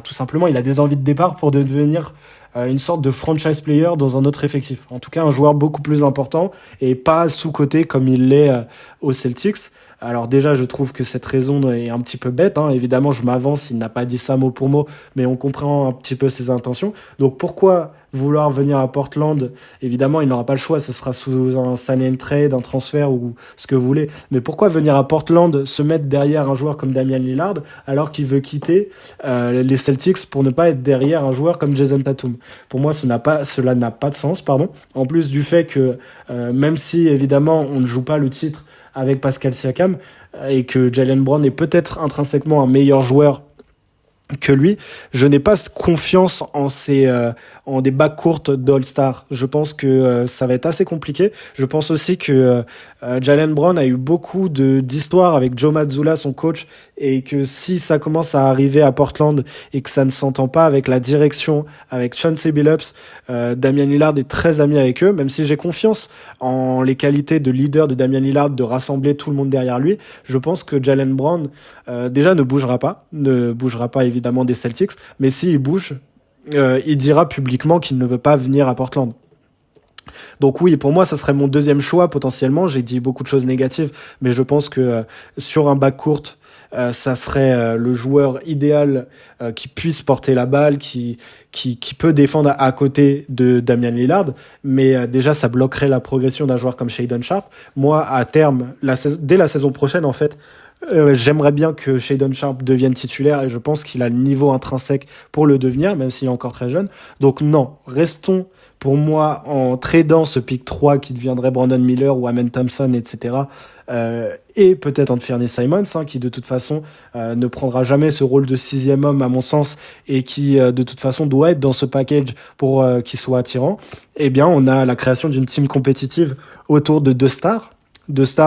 tout simplement il a des envies de départ pour devenir une sorte de franchise player dans un autre effectif. En tout cas, un joueur beaucoup plus important et pas sous-coté comme il l'est aux Celtics. Alors déjà, je trouve que cette raison est un petit peu bête. Évidemment, je m'avance, il n'a pas dit ça mot pour mot, mais on comprend un petit peu ses intentions. Donc pourquoi vouloir venir à Portland? Évidemment, il n'aura pas le choix, ce sera sous un sign and trade, un transfert ou ce que vous voulez. Mais pourquoi venir à Portland, se mettre derrière un joueur comme Damian Lillard alors qu'il veut quitter les Celtics pour ne pas être derrière un joueur comme Jason Tatum? Pour moi, cela n'a pas de sens, pardon. En plus du fait que même si évidemment on ne joue pas le titre avec Pascal Siakam et que Jaylen Brown est peut-être intrinsèquement un meilleur joueur que lui, je n'ai pas confiance en des backcourts d'All-Star. Je pense que ça va être assez compliqué. Je pense aussi que Jaylen Brown a eu beaucoup d'histoires avec Joe Mazzulla, son coach, et que si ça commence à arriver à Portland et que ça ne s'entend pas avec la direction, avec Chauncey Billups, Damian Lillard est très ami avec eux, même si j'ai confiance en les qualités de leader de Damian Lillard, de rassembler tout le monde derrière lui. Je pense que Jaylen Brown déjà ne bougera pas évidemment des Celtics, mais s'il bouge, il dira publiquement qu'il ne veut pas venir à Portland. Donc oui, pour moi, ça serait mon deuxième choix potentiellement. J'ai dit beaucoup de choses négatives, mais je pense que sur un backcourt, ça serait le joueur idéal qui puisse porter la balle, qui peut défendre à côté de Damian Lillard. Mais déjà, ça bloquerait la progression d'un joueur comme Shaedon Sharpe. Moi, à terme, dès la saison prochaine, en fait, j'aimerais bien que Shaedon Sharpe devienne titulaire et je pense qu'il a le niveau intrinsèque pour le devenir, même s'il est encore très jeune. Donc non, restons pour moi en tradant ce pick 3 qui deviendrait Brandon Miller ou Amen Thompson, etc. Et peut-être Anthony Simons, qui de toute façon ne prendra jamais ce rôle de 6e homme à mon sens et qui de toute façon doit être dans ce package pour qu'il soit attirant. Eh bien, on a la création d'une team compétitive autour de 2 stars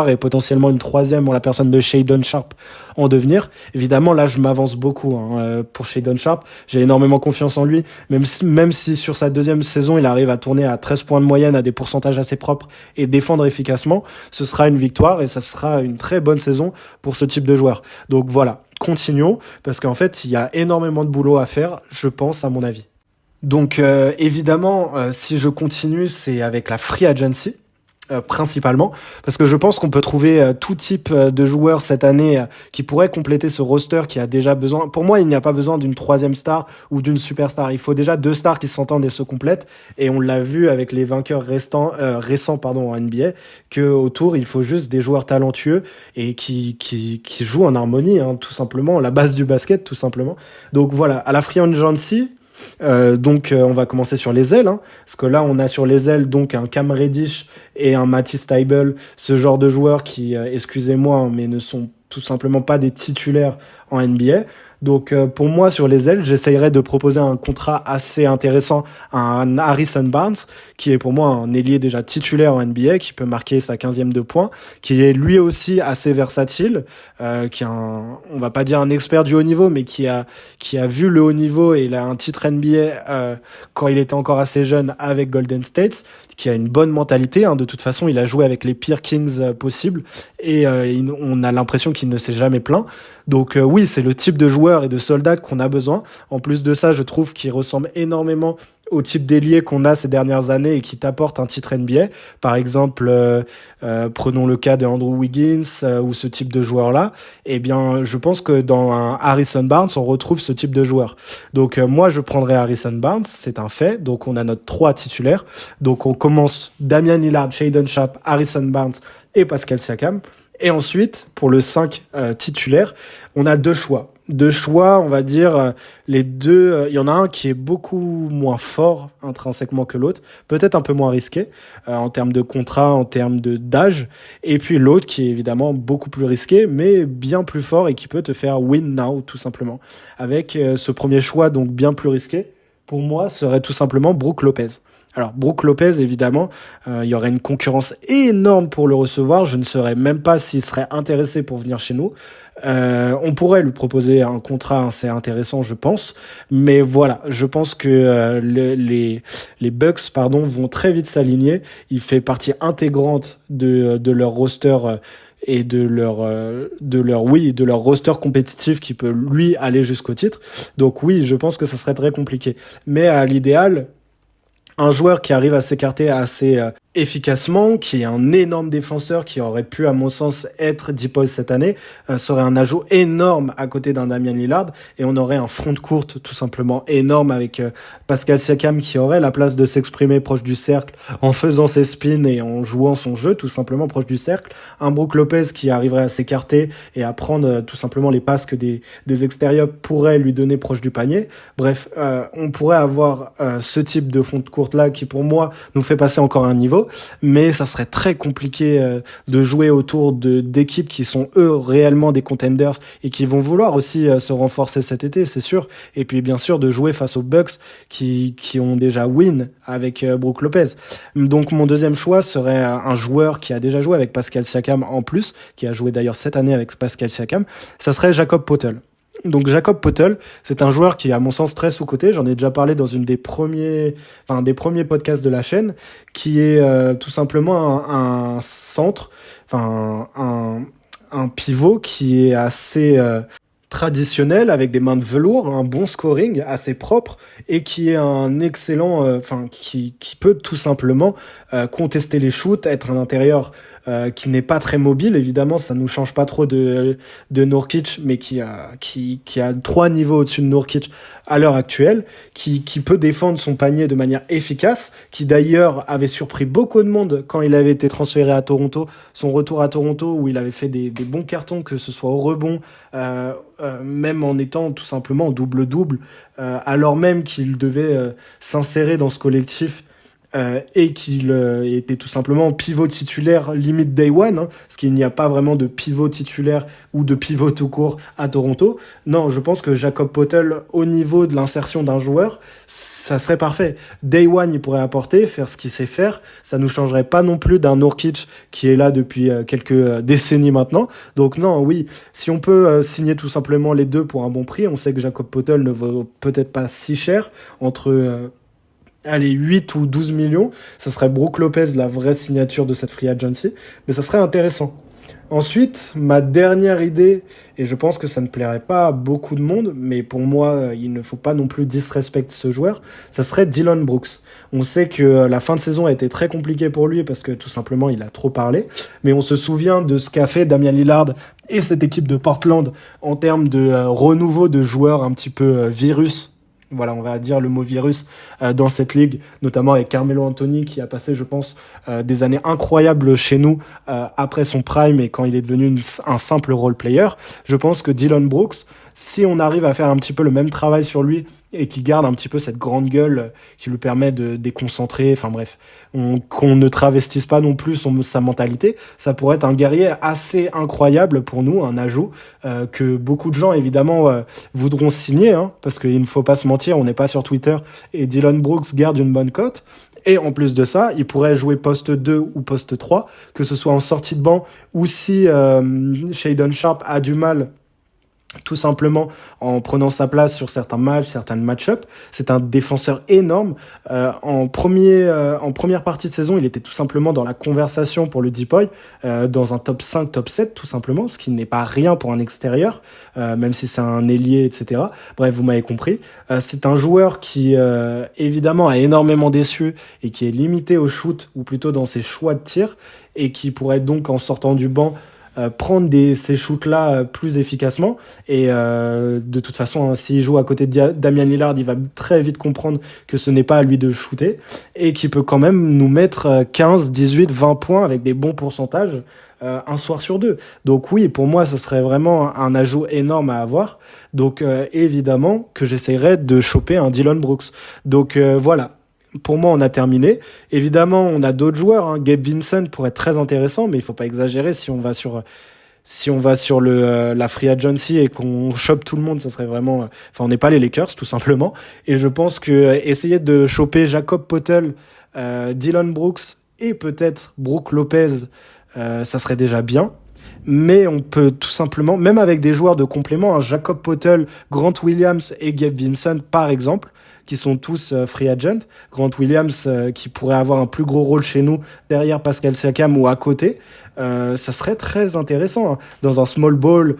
et potentiellement une 3e en la personne de Shaedon Sharpe en devenir. Évidemment, là, je m'avance beaucoup pour Shaedon Sharpe. J'ai énormément confiance en lui, même si sur sa 2e saison, il arrive à tourner à 13 points de moyenne, à des pourcentages assez propres et défendre efficacement. Ce sera une victoire et ça sera une très bonne saison pour ce type de joueur. Donc voilà, continuons, parce qu'en fait, il y a énormément de boulot à faire, je pense, à mon avis. Donc évidemment, si je continue, c'est avec la free agency. Principalement, parce que je pense qu'on peut trouver tout type de joueurs cette année qui pourraient compléter ce roster qui a déjà besoin. Pour moi, il n'y a pas besoin d'une 3e star ou d'une superstar. Il faut déjà 2 stars qui s'entendent et se complètent. Et on l'a vu avec les vainqueurs récents en NBA, que autour, il faut juste des joueurs talentueux et qui jouent en harmonie, tout simplement, la base du basket, tout simplement. Donc voilà, à la free agency. On va commencer sur les ailes, parce que là on a sur les ailes donc un Cam Reddish et un Matisse Thybulle, ce genre de joueurs qui, excusez-moi, mais ne sont tout simplement pas des titulaires en NBA. Donc pour moi sur les ailes, j'essayerais de proposer un contrat assez intéressant à un Harrison Barnes, qui est pour moi un ailier déjà titulaire en NBA, qui peut marquer sa 15e de points, qui est lui aussi assez versatile, qui est on va pas dire un expert du haut niveau, mais qui a vu le haut niveau et il a un titre NBA quand il était encore assez jeune avec Golden State, qui a une bonne mentalité. De toute façon, il a joué avec les pires Kings possibles et on a l'impression qu'il ne s'est jamais plaint. Donc oui, c'est le type de joueur et de soldat qu'on a besoin. En plus de ça, je trouve qu'il ressemble énormément au type d'ailier qu'on a ces dernières années et qui t'apporte un titre NBA. Par exemple, prenons le cas de Andrew Wiggins ou ce type de joueur-là. Eh bien, je pense que dans un Harrison Barnes, on retrouve ce type de joueur. Donc moi, je prendrais Harrison Barnes, c'est un fait. Donc on a notre 3 titulaires. Donc on commence Damian Lillard, Shaedon Sharpe, Harrison Barnes et Pascal Siakam. Et ensuite, pour le 5 titulaire, on a 2 choix. 2 choix, on va dire, les deux, il y en a un qui est beaucoup moins fort intrinsèquement que l'autre, peut-être un peu moins risqué en termes de contrat, en termes d'âge, et puis l'autre qui est évidemment beaucoup plus risqué, mais bien plus fort et qui peut te faire win now, tout simplement. Avec ce premier choix, donc bien plus risqué, pour moi, serait tout simplement Brook Lopez. Alors, Brook Lopez, évidemment, il y aurait une concurrence énorme pour le recevoir. Je ne saurais même pas s'il serait intéressé pour venir chez nous. On pourrait lui proposer un contrat assez intéressant, je pense. Mais voilà, je pense que les Bucks vont très vite s'aligner. Il fait partie intégrante de leur roster et de leur roster compétitif qui peut, lui, aller jusqu'au titre. Donc oui, je pense que ça serait très compliqué. Mais à l'idéal, un joueur qui arrive à s'écarter assez efficacement, qui est un énorme défenseur, qui aurait pu, à mon sens, être DePaul cette année, serait un ajout énorme à côté d'un Damian Lillard, et on aurait un front court tout simplement énorme avec Pascal Siakam qui aurait la place de s'exprimer proche du cercle en faisant ses spins et en jouant son jeu tout simplement proche du cercle, un Brook Lopez qui arriverait à s'écarter et à prendre tout simplement les passes que des extérieurs pourraient lui donner proche du panier. Bref, on pourrait avoir ce type de front court là qui pour moi nous fait passer encore un niveau, mais ça serait très compliqué de jouer autour d'équipes qui sont eux réellement des contenders et qui vont vouloir aussi se renforcer cet été, c'est sûr, et puis bien sûr de jouer face aux Bucks qui ont déjà win avec Brook Lopez. Donc mon deuxième choix serait un joueur qui a déjà joué avec Pascal Siakam en plus, qui a joué d'ailleurs cette année avec Pascal Siakam, ça serait Jakob Poeltl. Donc Jakob Poeltl, c'est un joueur qui est à mon sens très sous-coté, j'en ai déjà parlé dans des premiers podcasts de la chaîne, qui est tout simplement un centre, un pivot qui est assez traditionnel avec des mains de velours, un bon scoring assez propre et qui est un excellent, qui peut tout simplement contester les shoots, être un intérieur qui n'est pas très mobile. Évidemment, ça nous change pas trop de Nurkic, mais qui a 3 niveaux au-dessus de Nurkic à l'heure actuelle, qui peut défendre son panier de manière efficace, qui d'ailleurs avait surpris beaucoup de monde quand il avait été transféré à Toronto, son retour à Toronto où il avait fait des bons cartons, que ce soit au rebond, même en étant tout simplement en double-double, alors même qu'il devait s'insérer dans ce collectif et qu'il était tout simplement pivot titulaire limite day one, hein, parce qu'il n'y a pas vraiment de pivot titulaire ou de pivot tout court à Toronto. Non, je pense que Jakob Poeltl, au niveau de l'insertion d'un joueur, ça serait parfait. Day one, il pourrait apporter, faire ce qu'il sait faire. Ça nous changerait pas non plus d'un Nurkic qui est là depuis quelques décennies maintenant. Donc non, oui, si on peut signer tout simplement les deux pour un bon prix, on sait que Jakob Poeltl ne vaut peut-être pas si cher, entre 8 ou 12 millions, ça serait Brook Lopez, la vraie signature de cette free agency, mais ça serait intéressant. Ensuite, ma dernière idée, et je pense que ça ne plairait pas à beaucoup de monde, mais pour moi, il ne faut pas non plus disrespecter ce joueur, ça serait Dillon Brooks. On sait que la fin de saison a été très compliquée pour lui parce que tout simplement, il a trop parlé, mais on se souvient de ce qu'a fait Damian Lillard et cette équipe de Portland en termes de renouveau de joueurs un petit peu virus. Voilà, on va dire le mot virus dans cette ligue, notamment avec Carmelo Anthony qui a passé, je pense, des années incroyables chez nous après son prime et quand il est devenu un simple role player. Je pense que Dillon Brooks, si on arrive à faire un petit peu le même travail sur lui et qu'il garde un petit peu cette grande gueule qui lui permet de déconcentrer, enfin bref, qu'on ne travestisse pas non plus sa mentalité, ça pourrait être un guerrier assez incroyable pour nous, un ajout que beaucoup de gens évidemment voudront signer, hein, parce qu'il ne faut pas se mentir, on n'est pas sur Twitter et Dillon Brooks garde une bonne cote. Et en plus de ça, il pourrait jouer poste 2 ou poste 3, que ce soit en sortie de banc ou si Shaedon Sharpe a du mal tout simplement en prenant sa place sur certains matchs, certaines match-up. C'est un défenseur énorme. En première partie de saison, il était tout simplement dans la conversation pour le Depoy, dans un top 5, top 7 tout simplement, ce qui n'est pas rien pour un extérieur, même si c'est un ailier, etc. Bref, vous m'avez compris. C'est un joueur qui, évidemment, a énormément déçu et qui est limité au shoot, ou plutôt dans ses choix de tir, et qui pourrait donc, en sortant du banc, prendre ces shoots-là plus efficacement. Et de toute façon, hein, s'il joue à côté de Damian Lillard, il va très vite comprendre que ce n'est pas à lui de shooter et qu'il peut quand même nous mettre 15, 18, 20 points avec des bons pourcentages un soir sur deux. Donc oui, pour moi, ça serait vraiment un ajout énorme à avoir. Donc évidemment que j'essaierais de choper un Dillon Brooks. Donc voilà. Pour moi, on a terminé. Évidemment, on a d'autres joueurs. Hein. Gabe Vincent pourrait être très intéressant, mais il faut pas exagérer. Si on va sur la free agency et qu'on chope tout le monde, ça serait vraiment. Enfin, on n'est pas les Lakers, tout simplement. Et je pense que essayer de choper Jakob Poeltl, Dillon Brooks et peut-être Brook Lopez, ça serait déjà bien. Mais on peut tout simplement, même avec des joueurs de complément, hein, Jakob Poeltl, Grant Williams et Gabe Vincent, par exemple, qui sont tous free agent. Grant Williams qui pourrait avoir un plus gros rôle chez nous derrière Pascal Siakam ou à côté, ça serait très intéressant hein. Dans un small ball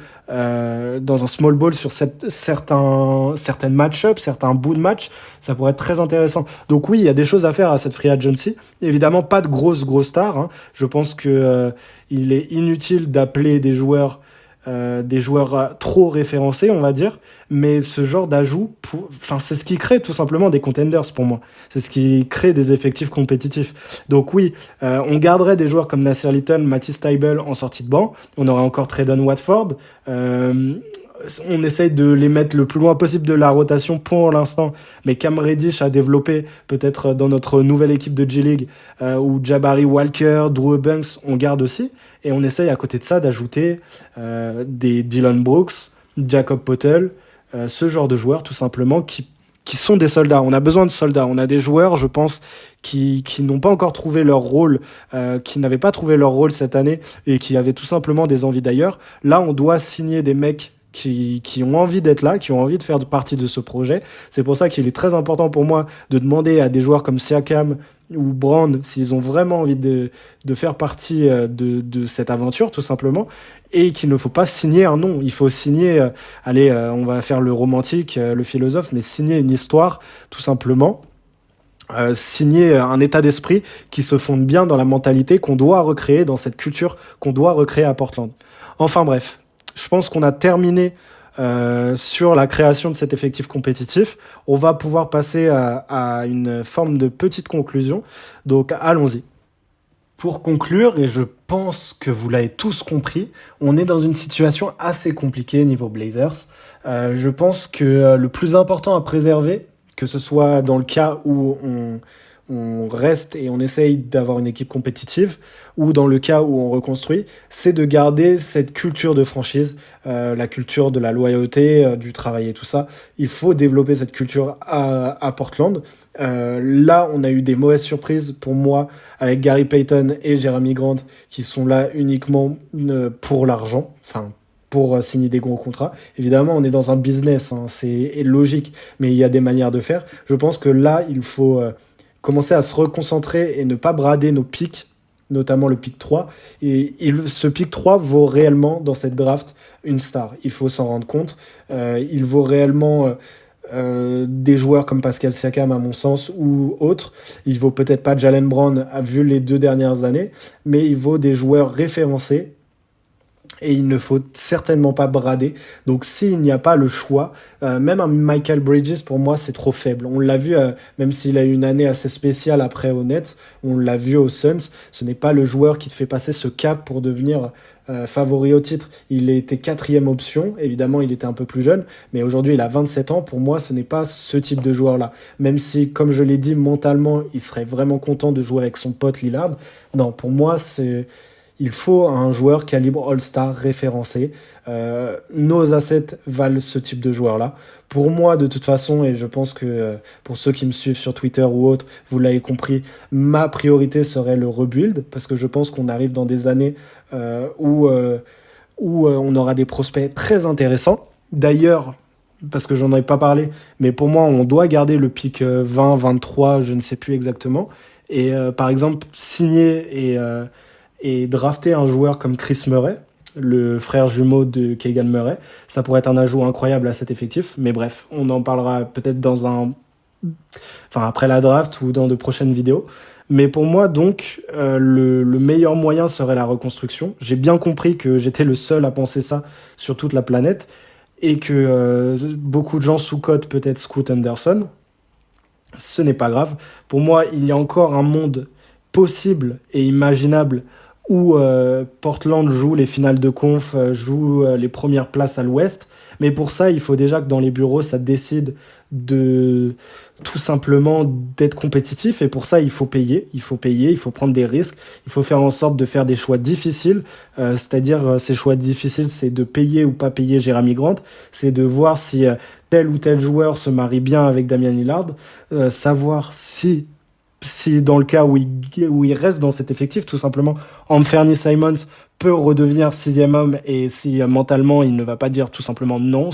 sur certaines match-ups, certains bouts de match, ça pourrait être très intéressant. Donc oui, il y a des choses à faire à cette free agency. Évidemment, pas de grosses stars. Hein. Je pense que il est inutile d'appeler des joueurs trop référencés, on va dire, mais ce genre d'ajout, c'est ce qui crée tout simplement des contenders pour moi. C'est ce qui crée des effectifs compétitifs. Donc oui, on garderait des joueurs comme Nasir Little, Matisse Thybulle en sortie de banc. On aurait encore Trayvon Watford. On essaye de les mettre le plus loin possible de la rotation pour l'instant, mais Cam Reddish a développé peut-être dans notre nouvelle équipe de G-League ou Jabari Walker, Drew Banks, on garde aussi, et on essaye à côté de ça d'ajouter des Dillon Brooks, Jakob Poeltl, ce genre de joueurs tout simplement qui sont des soldats. On a besoin de soldats. On a des joueurs, je pense, qui n'ont pas encore trouvé leur rôle, qui n'avaient pas trouvé leur rôle cette année et qui avaient tout simplement des envies d'ailleurs. Là, on doit signer des mecs qui ont envie d'être là, qui ont envie de faire partie de ce projet. C'est pour ça qu'il est très important pour moi de demander à des joueurs comme Siakam ou Brand s'ils ont vraiment envie de faire partie de cette aventure, tout simplement, et qu'il ne faut pas signer un nom. Il faut signer, on va faire le romantique, le philosophe, mais signer une histoire, tout simplement. Signer un état d'esprit qui se fonde bien dans la mentalité qu'on doit recréer, dans cette culture qu'on doit recréer à Portland. Enfin bref, je pense qu'on a terminé sur la création de cet effectif compétitif. On va pouvoir passer à une forme de petite conclusion. Donc allons-y. Pour conclure, et je pense que vous l'avez tous compris, on est dans une situation assez compliquée niveau Blazers. Je pense que le plus important à préserver, que ce soit dans le cas où on reste et on essaye d'avoir une équipe compétitive, ou dans le cas où on reconstruit, c'est de garder cette culture de franchise, la culture de la loyauté, du travail et tout ça. Il faut développer cette culture à Portland. Là, on a eu des mauvaises surprises pour moi avec Gary Payton et Jeremy Grant qui sont là uniquement pour l'argent, enfin pour signer des gros contrats. Évidemment, on est dans un business, hein, c'est logique, mais il y a des manières de faire. Je pense que là, il faut commencer à se reconcentrer et ne pas brader nos pics, notamment le pick 3. Et ce pick 3 vaut réellement, dans cette draft, une star. Il faut s'en rendre compte. Il vaut réellement des joueurs comme Pascal Siakam, à mon sens, ou autres. Il vaut peut-être pas Jalen Brown, vu les 2 dernières années, mais il vaut des joueurs référencés. Et il ne faut certainement pas brader. Donc s'il n'y a pas le choix, même un Michael Bridges, pour moi, c'est trop faible. On l'a vu, même s'il a eu une année assez spéciale après aux Nets, on l'a vu aux Suns, ce n'est pas le joueur qui te fait passer ce cap pour devenir favori au titre. Il était 4e option, évidemment il était un peu plus jeune, mais aujourd'hui il a 27 ans. Pour moi, ce n'est pas ce type de joueur-là. Même si, comme je l'ai dit, mentalement, il serait vraiment content de jouer avec son pote Lillard. Non, pour moi, il faut un joueur calibre All-Star référencé. Nos assets valent ce type de joueur-là. Pour moi, de toute façon, et je pense que pour ceux qui me suivent sur Twitter ou autres, vous l'avez compris, ma priorité serait le rebuild, parce que je pense qu'on arrive dans des années où on aura des prospects très intéressants. D'ailleurs, parce que j'en ai pas parlé, mais pour moi, on doit garder le pick 20, 23, je ne sais plus exactement. Et par exemple, signer et drafter un joueur comme Chris Murray, le frère jumeau de Keegan Murray, ça pourrait être un ajout incroyable à cet effectif. Mais bref, on en parlera peut-être après la draft ou dans de prochaines vidéos. Mais pour moi, donc, le meilleur moyen serait la reconstruction. J'ai bien compris que j'étais le seul à penser ça sur toute la planète et que beaucoup de gens sous-cotent peut-être Scoot Henderson. Ce n'est pas grave. Pour moi, il y a encore un monde possible et imaginable où Portland joue les finales de conf, joue les premières places à l'ouest. Mais pour ça, il faut déjà que dans les bureaux, ça décide de tout simplement d'être compétitif. Et pour ça, il faut payer, il faut prendre des risques, il faut faire en sorte de faire des choix difficiles. C'est-à-dire, ces choix difficiles, c'est de payer ou pas payer Jeremy Grant. C'est de voir si tel ou tel joueur se marie bien avec Damian Lillard. Savoir si dans le cas où il reste dans cet effectif, tout simplement, Anthony Simons peut redevenir 6e homme, et si mentalement il ne va pas dire tout simplement non,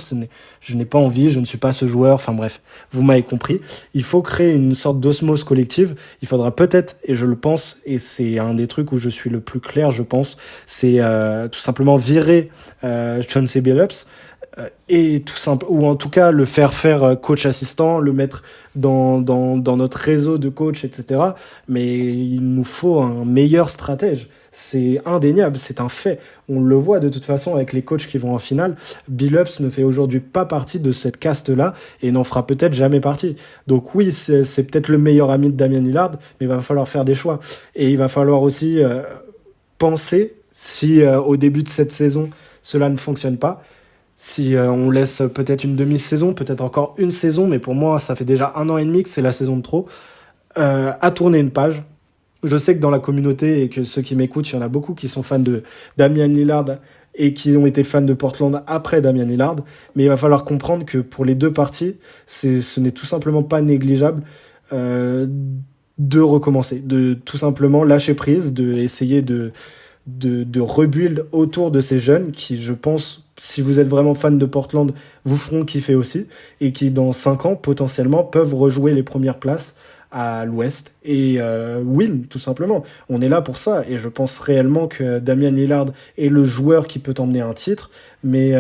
je n'ai pas envie, je ne suis pas ce joueur, enfin bref, vous m'avez compris. Il faut créer une sorte d'osmose collective. Il faudra peut-être, et je le pense, et c'est un des trucs où je suis le plus clair, je pense, c'est tout simplement virer Chauncey Billups, et tout simple, ou en tout cas le faire coach assistant, le mettre dans notre réseau de coach, etc. Mais il nous faut un meilleur stratège. C'est indéniable, c'est un fait. On le voit de toute façon avec les coachs qui vont en finale. Billups ne fait aujourd'hui pas partie de cette caste-là et n'en fera peut-être jamais partie. Donc oui, c'est peut-être le meilleur ami de Damian Lillard, mais il va falloir faire des choix. Et il va falloir aussi penser, si au début de cette saison, cela ne fonctionne pas, si on laisse peut-être une demi-saison, peut-être encore une saison, mais pour moi, ça fait déjà 1 an et demi que c'est la saison de trop, à tourner une page. Je sais que dans la communauté et que ceux qui m'écoutent, il y en a beaucoup qui sont fans de Damian Lillard et qui ont été fans de Portland après Damian Lillard, mais il va falloir comprendre que pour les deux parties, ce n'est tout simplement pas négligeable de recommencer, de tout simplement lâcher prise, de essayer de rebuild autour de ces jeunes qui, je pense, si vous êtes vraiment fan de Portland, vous feront kiffer aussi, et qui dans 5 ans, potentiellement, peuvent rejouer les premières places à l'Ouest et win, tout simplement. On est là pour ça, et je pense réellement que Damian Lillard est le joueur qui peut emmener un titre, mais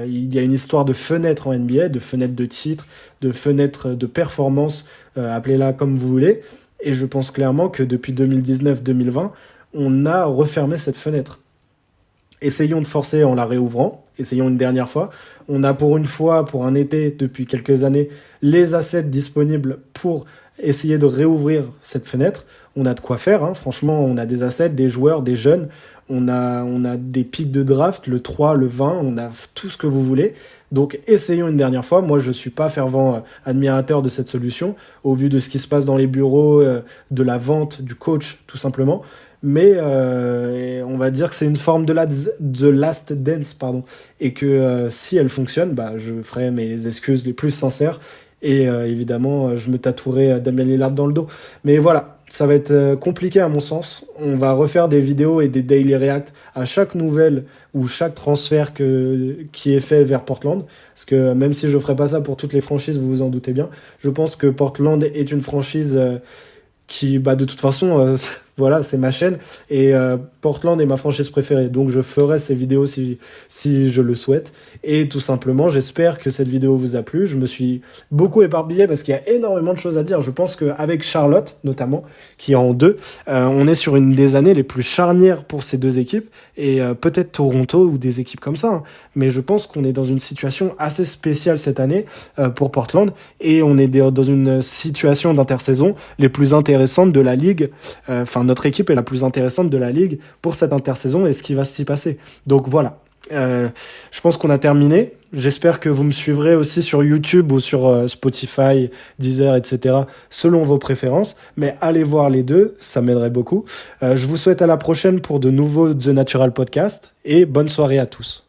il y a une histoire de fenêtre en NBA, de fenêtre de titre, de fenêtre de performance, appelez-la comme vous voulez, et je pense clairement que depuis 2019-2020, on a refermé cette fenêtre. Essayons de forcer en la réouvrant, essayons une dernière fois. On a pour une fois, pour un été, depuis quelques années, les assets disponibles pour essayer de réouvrir cette fenêtre. On a de quoi faire, hein. Franchement, on a des assets, des joueurs, des jeunes, on a des pics de draft, le 3, le 20, on a tout ce que vous voulez. Donc essayons une dernière fois. Moi, je suis pas fervent admirateur de cette solution, au vu de ce qui se passe dans les bureaux, de la vente, du coach, tout simplement. Mais on va dire que c'est une forme de The Last Dance, pardon, et que si elle fonctionne, bah, je ferai mes excuses les plus sincères, et évidemment je me tatouerai Damian Lillard dans le dos. Mais voilà, ça va être compliqué à mon sens. On va refaire des vidéos et des daily react à chaque nouvelle ou chaque transfert qui est fait vers Portland, parce que même si je ferai pas ça pour toutes les franchises, vous vous en doutez bien, je pense que Portland est une franchise qui, bah, de toute façon, voilà, c'est ma chaîne, et Portland est ma franchise préférée, donc je ferai ces vidéos si je le souhaite, et tout simplement, j'espère que cette vidéo vous a plu. Je me suis beaucoup éparpillé parce qu'il y a énormément de choses à dire. Je pense qu'avec Charlotte, notamment, qui est en 2, on est sur une des années les plus charnières pour ces deux équipes, et peut-être Toronto ou des équipes comme ça, hein. Mais je pense qu'on est dans une situation assez spéciale cette année pour Portland, et on est dans une situation d'intersaison les plus intéressantes de la ligue. Enfin, notre équipe est la plus intéressante de la ligue pour cette intersaison et ce qui va s'y passer. Donc voilà. Je pense qu'on a terminé. J'espère que vous me suivrez aussi sur YouTube ou sur Spotify, Deezer, etc. selon vos préférences. Mais allez voir les deux, ça m'aiderait beaucoup. Je vous souhaite à la prochaine pour de nouveaux The Natural Podcast et bonne soirée à tous.